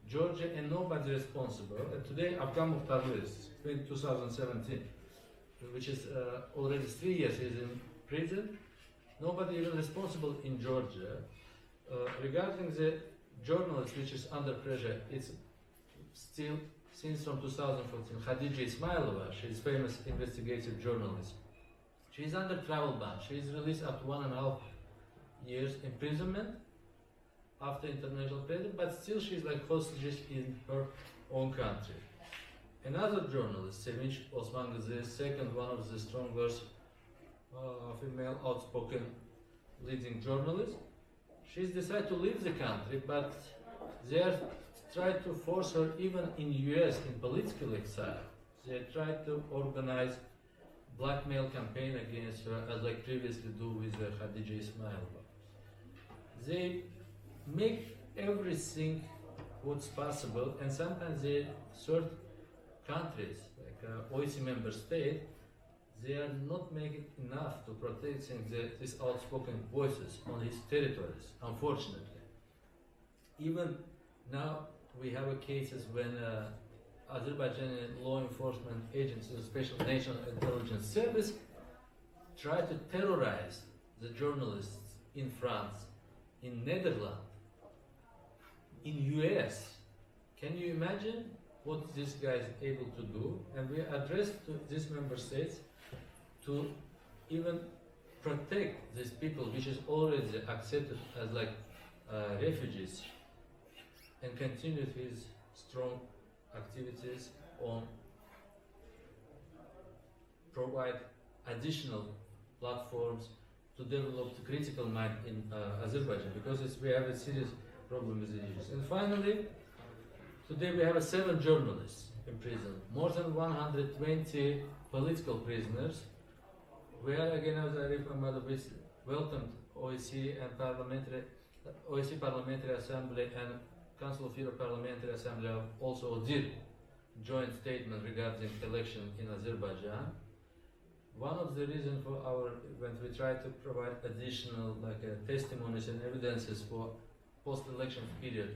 Georgia, and nobody responsible. And today, Afghan Muhtar is in 2017, which is already 3 years is in prison. Nobody even responsible in Georgia. Regarding the journalist which is under pressure, it's still since from 2014. Khadija Ismailova, she is famous investigative journalist. She is under travel ban. She is released after 1.5 years imprisonment after international prison, but still she is like hostage in her own country. Another journalist, Sevinch Osmangızı, second one of the strongest female outspoken leading journalists. She's decided to leave the country, but they are tried to force her even in US in political exile. They tried to organize blackmail campaign against her as like previously do with Khadija Ismailova. They make everything what's possible, and sometimes they third countries like OSCE member state, they are not making enough to protect these outspoken voices on its territories, unfortunately. Even now we have cases when Azerbaijani law enforcement agencies, Special National Intelligence Service, try to terrorize the journalists in France, in Netherlands, in US. Can you imagine what this guy is able to do? And we addressed to these member states to even protect these people which is already accepted as like refugees, and continue his strong activities on provide additional platforms to develop the critical mind in Azerbaijan, because we have a serious problem with the issues. And finally, today we have 7 journalists in prison, more than 120 political prisoners. We are again, as I remember, welcomed OSCE and OSCE Parliamentary Assembly and Council of Europe Parliamentary Assembly also did joint statement regarding election in Azerbaijan. One of the reasons for when we try to provide additional testimonies and evidences for post-election period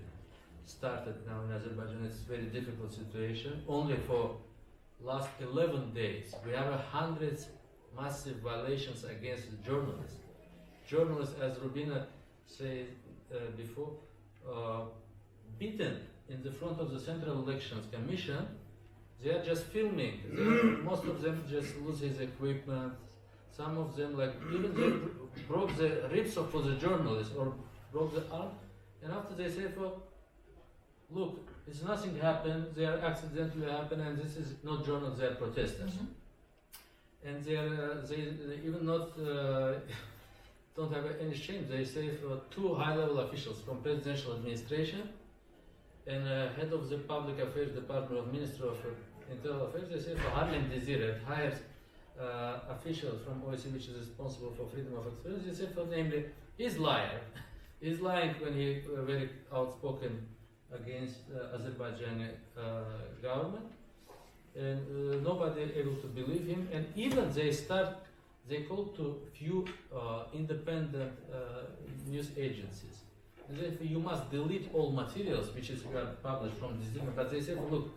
started now in Azerbaijan. It's a very difficult situation. Only for last 11 days we have 100 massive violations against the journalists. Journalists, as Rubina said before, beaten in the front of the Central Elections Commission. They are just filming. Most of them just lose his equipment. Some of them, even they broke the ribs for the journalists or broke the arm. And after they say, look, it's nothing happened. They are accidentally happened, and this is not journalists. They are protesters. And they even not don't have any shame. They say for 2 high-level officials from presidential administration and head of the public affairs department of Ministry of Internal Affairs, they say for Harlem Desire, hired official from OSCE which is responsible for freedom of expression. They say for namely, he's liar. He's lying when he very outspoken against Azerbaijani government, and nobody able to believe him. And even they call to few independent news agencies. They say you must delete all materials which is published from this document. But they say, look,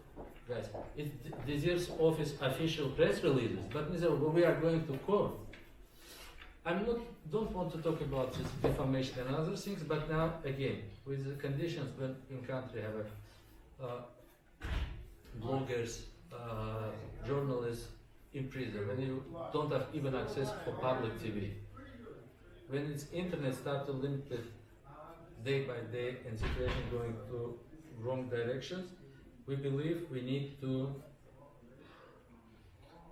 guys, it deserves office official press releases. But we are going to court. Don't want to talk about this defamation and other things. But now again, with the conditions when in country have bloggers, journalists in prison, when you don't have even access for public TV, when its internet started to limit it day by day and situation going to wrong directions, we believe we need to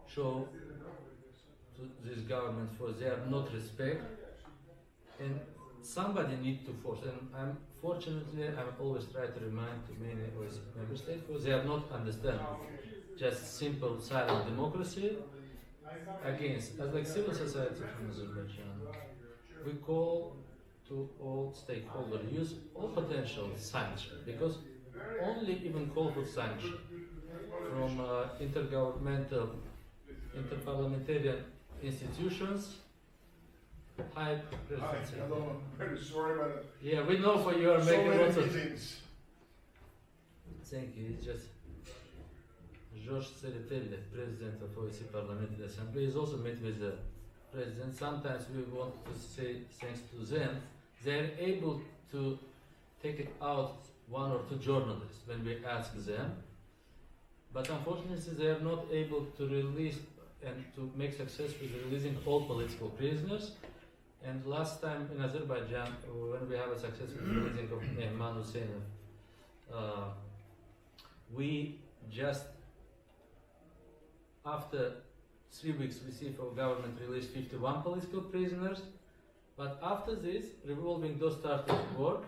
show to this government for their not respect, and somebody need to force. And I'm always try to remind to many OECD member states because they are not understanding just simple silent democracy against, as like civil society from Azerbaijan. We call to all stakeholders use all potential sanctions, because only even call for sanction from intergovernmental, interparliamentary institutions, high presidency. Hello, I'm very sorry, but Yeah, we know for you are so making many lots of. meetings. Thank you. It's just George Tsereteli, president of OECD Parliamentary Assembly, is also met with the president. Sometimes we want to say thanks to them, they are able to take it out one or two journalists when we ask them, but unfortunately they are not able to release and to make success with releasing all political prisoners. And last time in Azerbaijan, when we have a success with releasing of Mehman Hussein, we just after 3 weeks received our government released 51 political prisoners, but after this revolving door started to work.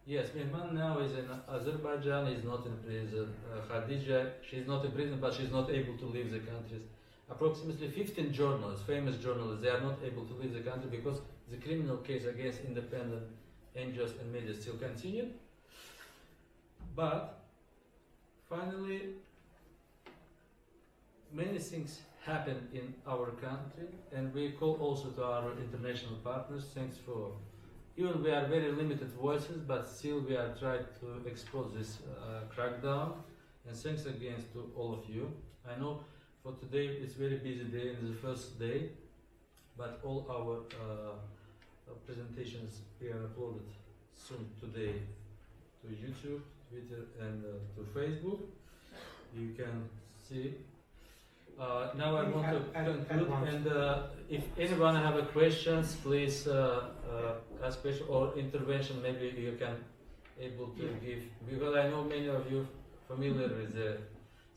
Yes, Mehman now is in Azerbaijan, is not in prison. Khadija, she's not in prison, but she's not able to leave the country. Approximately 15 journalists, famous journalists, they are not able to leave the country because the criminal case against independent NGOs and media still continued. But finally, many things happen in our country, and we call also to our international partners. Thanks for, even we are very limited voices, but still we are trying to expose this crackdown. And thanks again to all of you. I know for today it's very busy day and the first day, but all our presentations we are uploaded soon today to YouTube, Twitter, and to Facebook. You can see. Now I want to conclude, and if anyone have a questions, please ask question or intervention. Maybe you can able to give, because I know many of you familiar with the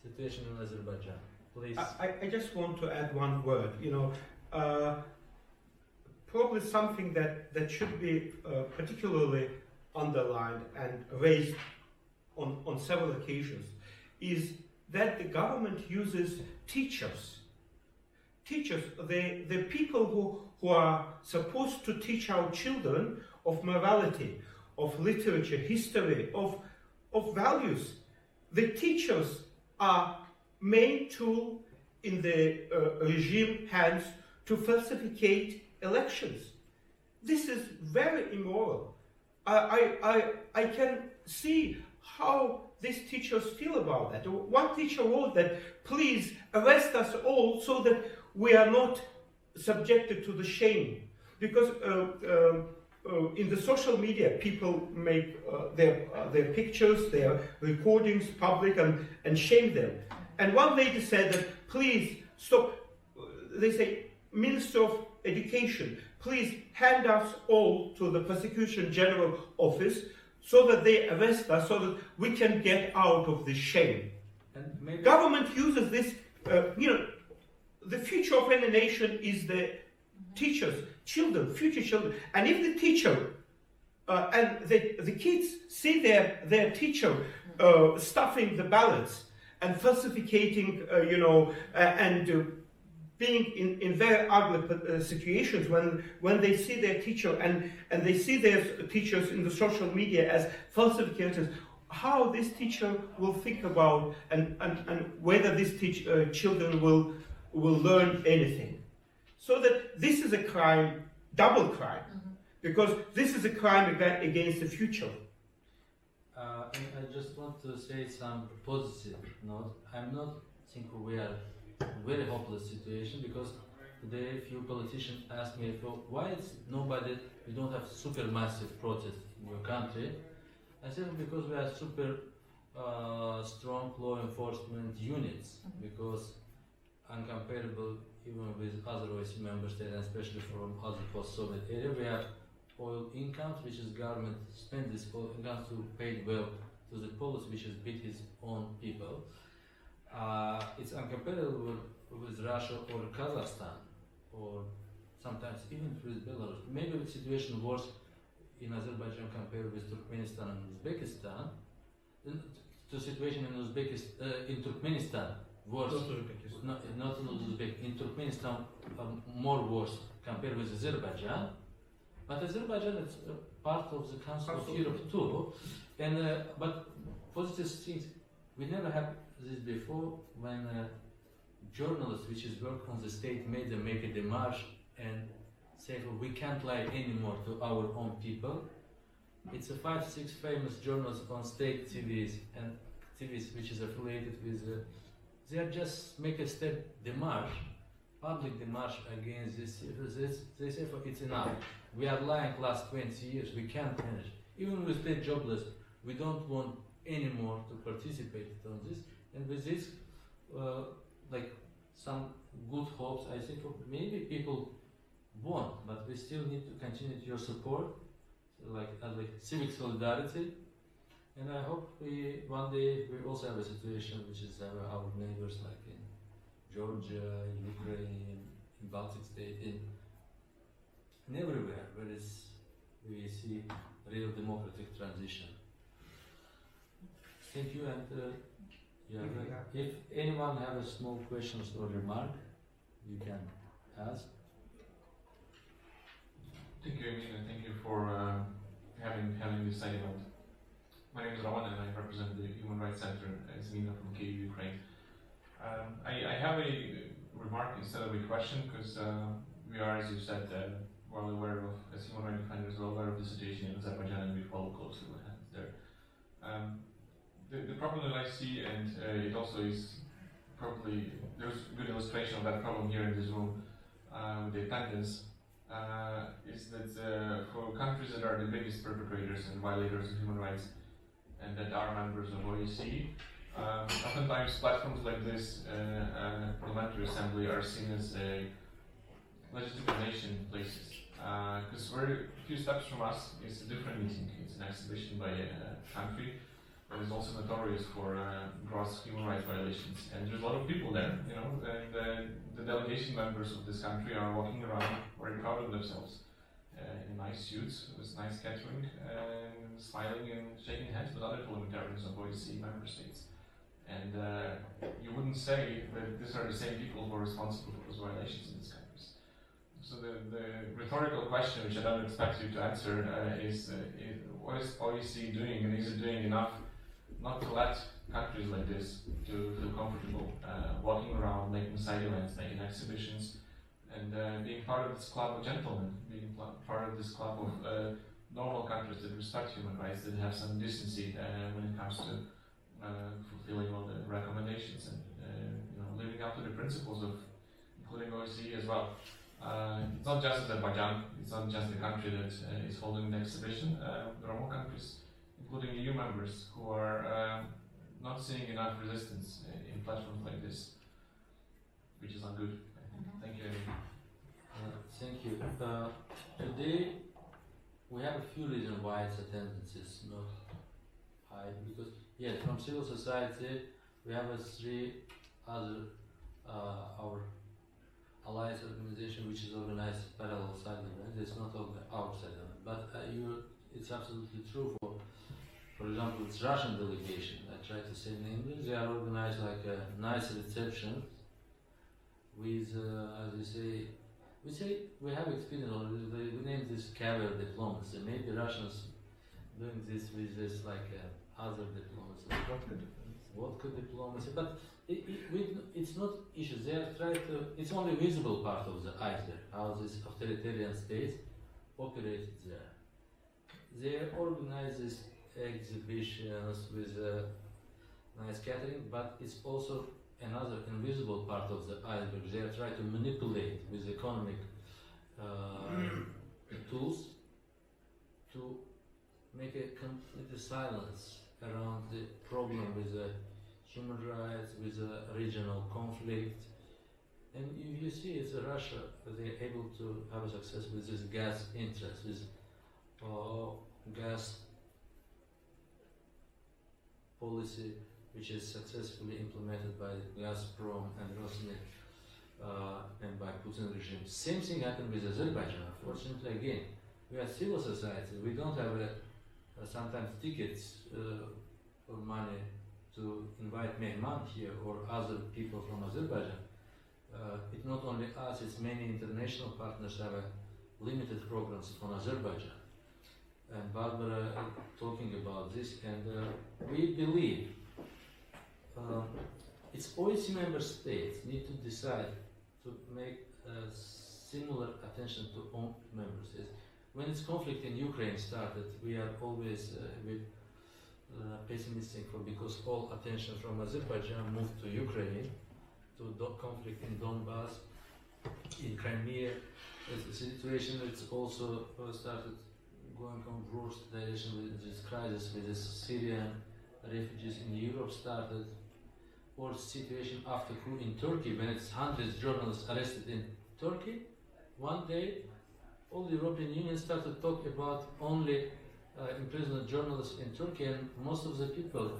situation in Azerbaijan. Please. I just want to add one word. Probably something that should be particularly underlined and raised on several occasions is that the government uses teachers, the people who are supposed to teach our children of morality, of literature, history, of values. The teachers are main tool in the regime hands to falsificate elections. This is very immoral. I can see how these teachers feel about that. One teacher wrote that, please arrest us all so that we are not subjected to the shame. Because in the social media, people make their pictures, their recordings public and shame them. And one lady said that, please stop, they say, Minister of Education, please hand us all to the Prosecution General Office so that they arrest us, so that we can get out of this shame. And maybe Government uses this, the future of any nation is the teachers, children, future children. And if the teacher and the kids see their teacher stuffing the ballots and falsificating, and being in very ugly situations when they see their teacher and they see their teachers in the social media as falsificators, how this teacher will think about and whether these children will learn anything. So that this is a crime, double crime, because this is a crime against the future. and I just want to say some positive note. I'm not think we are very hopeless situation, because today few politicians asked me for why it's nobody, we don't have super massive protest in your country. I said because we are super strong law enforcement units, because uncomparable even with other OECD member states, and especially from other post-Soviet area, we have oil incomes, which is government spend this oil incomes to pay well to the policy, which is beat his own people. It's uncomparable with Russia or Kazakhstan, or sometimes even with Belarus. Maybe the situation worse in Azerbaijan compared with Turkmenistan and Uzbekistan. The situation in in Turkmenistan worse. Not in Uzbekistan. In Turkmenistan, more worse compared with Azerbaijan. But Azerbaijan is part of the Council of Europe too. And but positive things, we never had this before when journalists which is work on the state made them make a démarche and say, well, we can't lie anymore to our own people. It's a 5-6 famous journalists on state TVs and TVs which is affiliated with, they are just make a step démarche, public démarche against this. They say, well, it's enough. We are lying last 20 years, we can't manage. Even with stay jobless, we don't want anymore to participate on this. And with this, like some good hopes, I think maybe people won't, but we still need to continue your support, like civic solidarity. And I hope one day we also have a situation which is our neighbors, like in Georgia, in Ukraine, in Baltic state, in everywhere where we see real democratic transition. Thank you, and if anyone has small questions or remark, you can ask. Thank you, Emil, and thank you for having this event. My name is Roman, and I represent the Human Rights Center as Nina from Kyiv, Ukraine. I have a remark instead of a question, because we are, as you said, well aware of, as human rights defenders, well aware of the situation in Azerbaijan, and we follow closely what happens there. The problem that I see, and it also is probably, there's a good illustration of that problem here in this room with the attendance, is that for countries that are the biggest perpetrators and violators of human rights, and that are members of OEC, oftentimes platforms like this parliamentary assembly are seen as a legitimization places. Because we're a few steps from us, it's a different meeting. It's an exhibition by a country that is also notorious for gross human rights violations. And there's a lot of people there, you know, and the delegation members of this country are walking around very proud of themselves in nice suits with nice catering, and smiling and shaking hands with other parliamentarians of OEC member states. And you wouldn't say that these are the same people who are responsible for those violations in these countries. So the rhetorical question, which I don't expect you to answer, is what is OEC doing, and is it doing enough not to let countries like this to feel comfortable walking around, making side events, making exhibitions, and being part of this club of gentlemen, being part of this club of normal countries that respect human rights, that have some decency when it comes to fulfilling all the recommendations and you know, living up to the principles of including OSCE as well. It's not just Azerbaijan, it's not just the country that is holding the exhibition. There are more countries, including EU members, who are not seeing enough resistance in platforms like this, which is not good, I think. Thank you. Thank you. Today we have a few reasons why its attendance is not high, because from civil society we have 3 other our alliance organization which is organized parallel side events. It's not outside event, but it's absolutely true. For example, it's Russian delegation. I try to say namely, they are organized like a nice reception with, as we say, we have experience already. We name this caviar diplomacy. Maybe Russians doing this with this like other diplomacy, vodka diplomacy, but it's not issue. They are trying to. It's only visible part of the iceberg. How these authoritarian states operated there. They organize these exhibitions with nice catering, but it's also another invisible part of the iceberg. They are trying to manipulate with economic tools to make a complete silence around the problem with human rights, with regional conflict, And if you see, it's Russia, they're able to have a success with this gas interest, with gas policy, which is successfully implemented by Gazprom and Rosneft and by Putin regime. Same thing happened with Azerbaijan. Unfortunately, again, we are civil society. We don't have sometimes tickets or money to invite Mehman here or other people from Azerbaijan. It's not only us, it's many international partners have limited programs on Azerbaijan. And Barbara talking about this, and we believe it's OSCE member states need to decide to make similar attention to own member states. When this conflict in Ukraine started, we are always pessimistic because all attention from Azerbaijan moved to Ukraine, to the conflict in Donbass, in Crimea. The situation it's also started going on worse direction with this crisis, with the Syrian refugees in Europe started, or the situation after coup in Turkey, when it's hundreds of journalists arrested in Turkey. One day, all the European Union started to talk about only imprisoned journalists in Turkey, and most of the people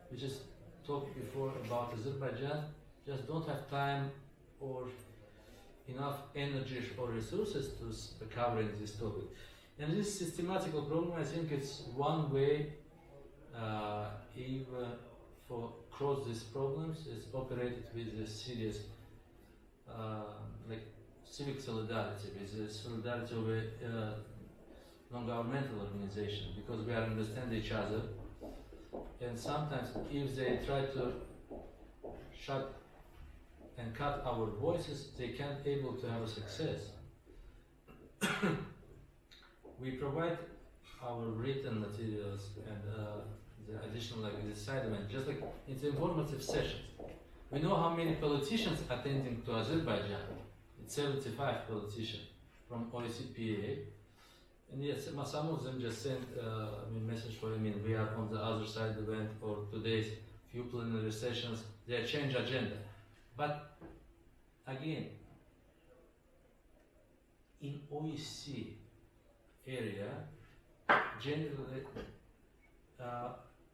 we just talked before about Azerbaijan just don't have time or enough energy or resources to covering this topic. And this systematical problem, I think it's one way for cross these problems is operated with a serious like civic solidarity, with the solidarity of a non-governmental organization, because we understand each other, and sometimes if they try to shut and cut our voices, they can't able to have a success. We provide our written materials and the additional like the side event, just like it's informative sessions. We know how many politicians attending to Azerbaijan. It's 75 politicians from OSCE. And yes, some of them just sent message for we are on the other side event, or today's few plenary sessions, they change agenda. But again, in OSCE area, generally,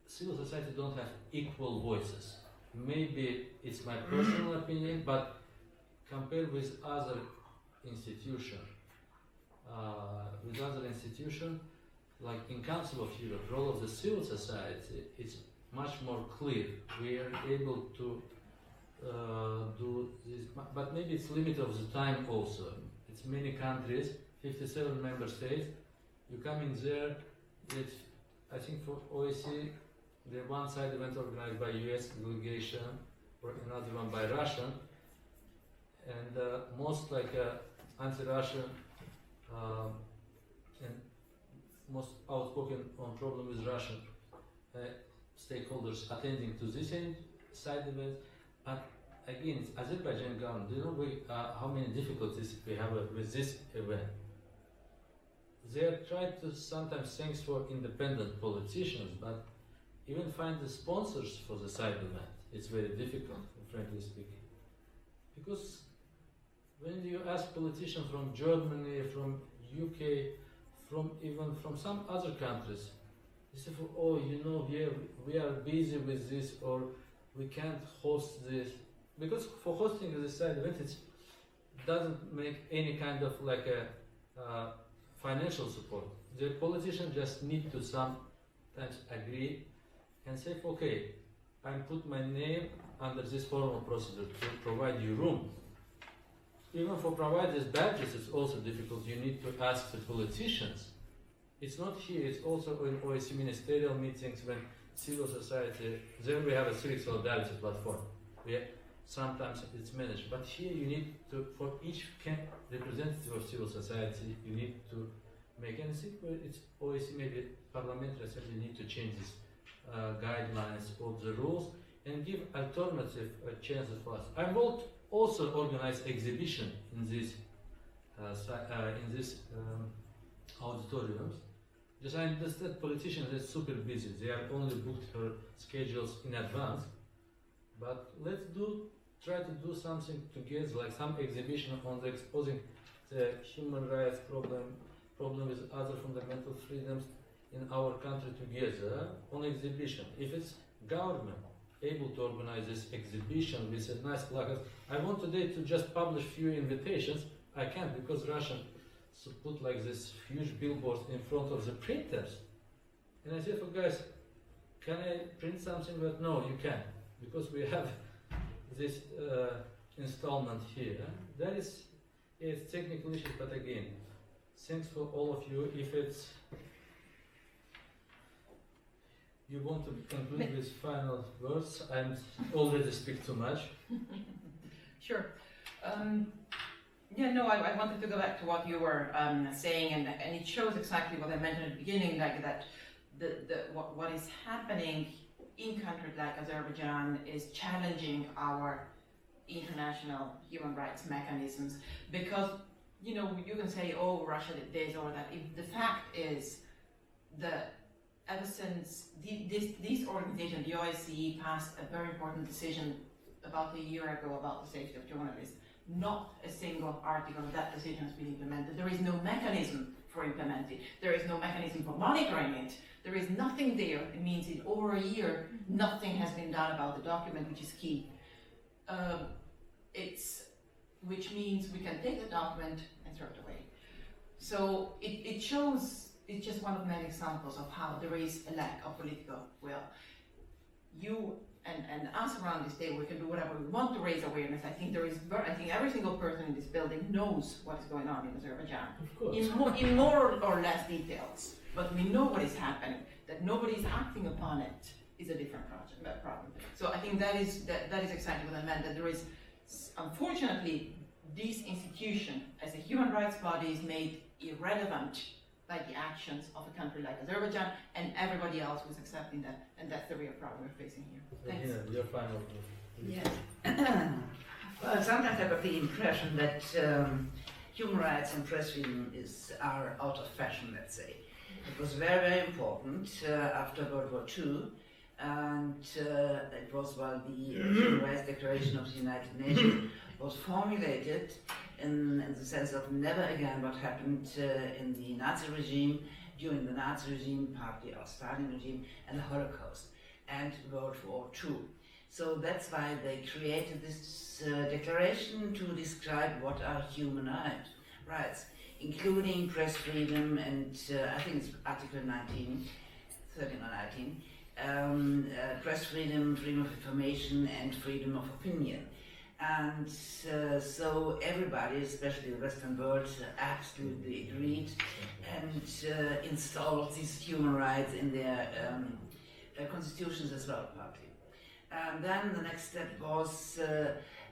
civil society don't have equal voices. Maybe it's my personal opinion, but compared with other institutions, like in Council of Europe, role of the civil society is much more clear. We are able to do this, but maybe it's limit of the time also. It's many countries, 57 member states. You come in there, it's, I think for OSCE, the one side event organized by US delegation, or another one by Russian, and most like anti-Russian and most outspoken on problem with Russian stakeholders attending to this side event. But again, it's Azerbaijan government. Do you know how many difficulties we have with this event? They have tried to sometimes thanks for independent politicians, but even find the sponsors for the side event, it's very difficult, frankly speaking. Because when you ask politicians from Germany, from UK, even from some other countries, they say, oh, you know, we are busy with this, or we can't host this. Because for hosting this side event, it doesn't make any kind of like a financial support. The politicians just need to sometimes agree and say, okay, I put my name under this formal procedure to provide you room. Even for provide these badges, it's also difficult. You need to ask the politicians. It's not here, it's also in OSCE ministerial meetings when civil society, then we have a civic solidarity platform. Sometimes it's managed, but here you need to, for each representative of civil society, you need to make anything where it's OSCE, maybe parliamentary assembly need to change these guidelines of the rules and give alternative chances for us. I will also organize exhibition in this auditoriums. Just I understand politicians are super busy. They are only booked her schedules in advance. But let's do try to do something together, like some exhibition on the exposing the human rights problem with other fundamental freedoms in our country together on exhibition. If it's government able to organize this exhibition with a nice placard, I want today to just publish few invitations. I can't because Russia put like this huge billboards in front of the printers. And I said, for guys, can I print something? But no, you can't, because we have this installment here. That is, it's technical issues, but again, thanks for all of you. If it's you want to conclude with final words, I already speak too much. Sure. Yeah, no, I wanted to go back to what you were saying, and it shows exactly what I mentioned at the beginning, like that what is happening in countries like Azerbaijan is challenging our international human rights mechanisms, because you can say, oh, Russia did this or that. If the fact is that ever since this organization, the OSCE, passed a very important decision about a year ago about the safety of journalists, not a single article of that decision has been implemented. There is no mechanism for implementing. There is no mechanism for monitoring it. There is nothing there. It means in over a year, nothing has been done about the document, which is key. Which means we can take the document and throw it away. So it shows, it's just one of many examples of how there is a lack of political will. You and us around this table, we can do whatever we want to raise awareness. I think every single person in this building knows what is going on in Azerbaijan. Of course. In more or less details. But we know what is happening. That nobody is acting upon it is a different problem. So I think that is exactly what I meant, that there is, unfortunately, this institution as a human rights body is made irrelevant by the actions of a country like Azerbaijan and everybody else who's accepting that, and that's the real problem we're facing here. Thanks. Yeah, your final. Yes. Well, sometimes I got the impression that human rights and press freedom are out of fashion, let's say. It was very, very important after World War II, and it was while the Human Rights Declaration of the United Nations was formulated in the sense of never again what happened in the Nazi regime, during the Nazi regime, partly our Stalin regime, and the Holocaust, and World War II. So that's why they created this declaration to describe what are human rights, including press freedom and I think it's Article 19, 13 or 19, press freedom, freedom of information, and freedom of opinion. And so everybody, especially the Western world, absolutely agreed and installed these human rights in their constitutions as well, partly. And then the next step was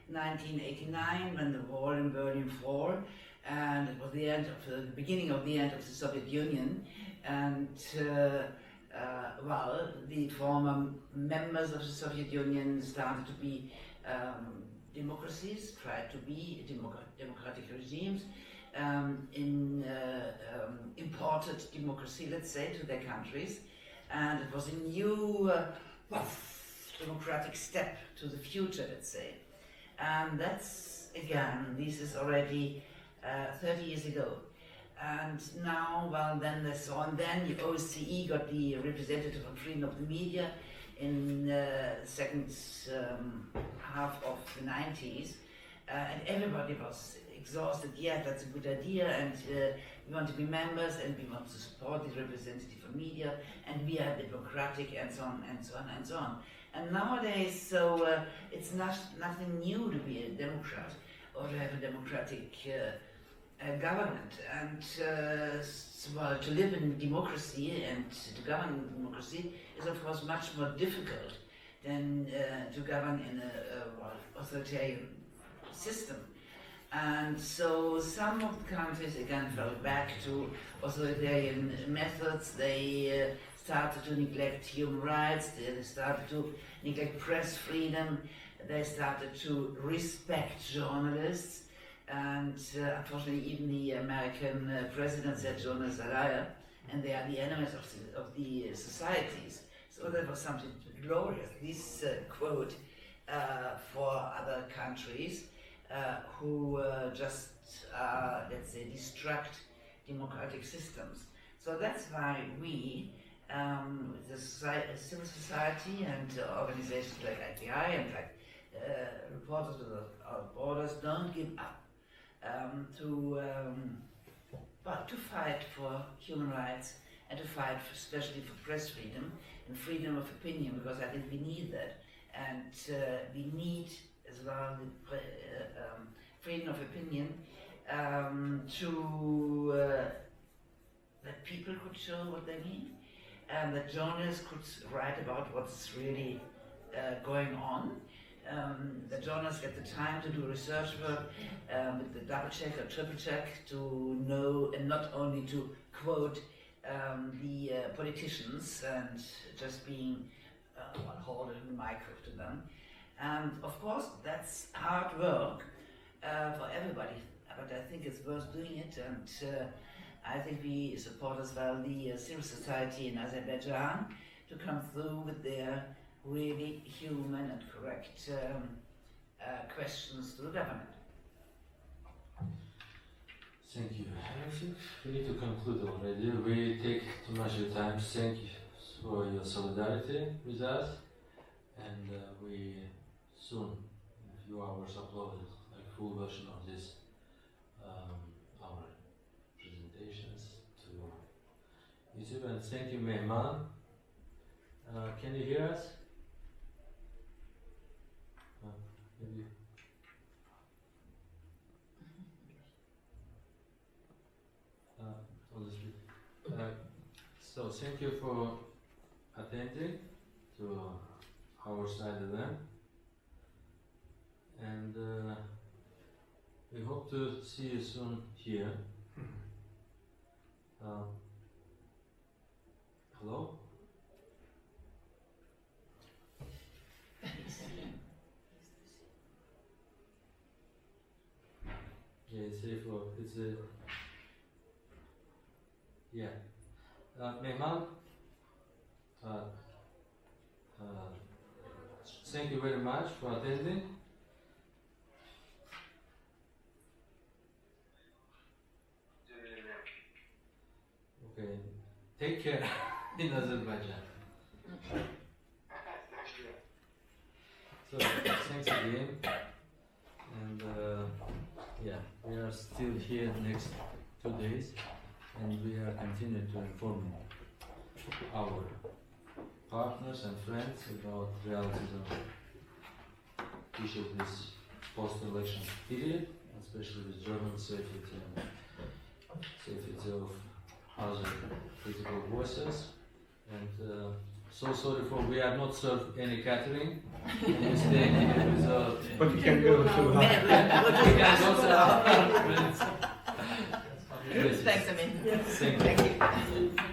1989, when the wall in Berlin fell, and it was the beginning of the end of the Soviet Union, and well, the former members of the Soviet Union started to be democracies, tried to be democratic regimes, imported democracy, let's say, to their countries, and it was a new democratic step to the future, let's say. And that's, again, this is already 30 years ago. And now, well, then that's on. Then the OSCE got the representative on freedom of the media in the second half of the 90s. And everybody was exhausted. Yeah, that's a good idea, and we want to be members, and we want to support the representative of media, and we are democratic, and so on, and so on, and so on. And nowadays, so it's nothing new to be a democrat or to have a democratic government. And well, to live in democracy and to govern democracy is of course much more difficult than to govern in a authoritarian system. And so some of the countries again fell back to authoritarian methods. They started to neglect human rights, they started to neglect press freedom, they started to respect journalists, and unfortunately even the American president said journalists are liars, and they are the enemies of the societies. So that was something glorious, this quote. for other countries who just, let's say, destruct democratic systems. So that's why we, the civil society and organizations like IPI and like Reporters Without Borders don't give up to fight for human rights and to fight especially for press freedom and freedom of opinion, because I think we need that. And we need as well the freedom of opinion to that people could show what they mean, and that journalists could write about what's really going on. The journalists get the time to do research work with the double check or triple check to know, and not only to quote the politicians and just being holding the micro to them. And of course, that's hard work for everybody, but I think it's worth doing it, and I think we support as well the civil society in Azerbaijan to come through with their really human and correct questions to the government. Thank you. I think we need to conclude already. We take too much of your time. Thank you for your solidarity with us, and we soon, in a few hours, upload a full version of this our presentations to YouTube. And thank you, Mehman. Can you hear us? Maybe. So thank you for attending to our side event, and we hope to see you soon here. Hello? Yeah, it's a yeah. Mehman, thank you very much for attending. Okay, take care in Azerbaijan. So, thanks again. And yeah, we are still here next 2 days, and we are continuing to inform our partners and friends about realities of issues this post-election period, especially with journal safety and safety of other critical voices. And so sorry for we are not served any catering. We stay here without. But you can go to Thanks, Amin. Thank you. Thank you.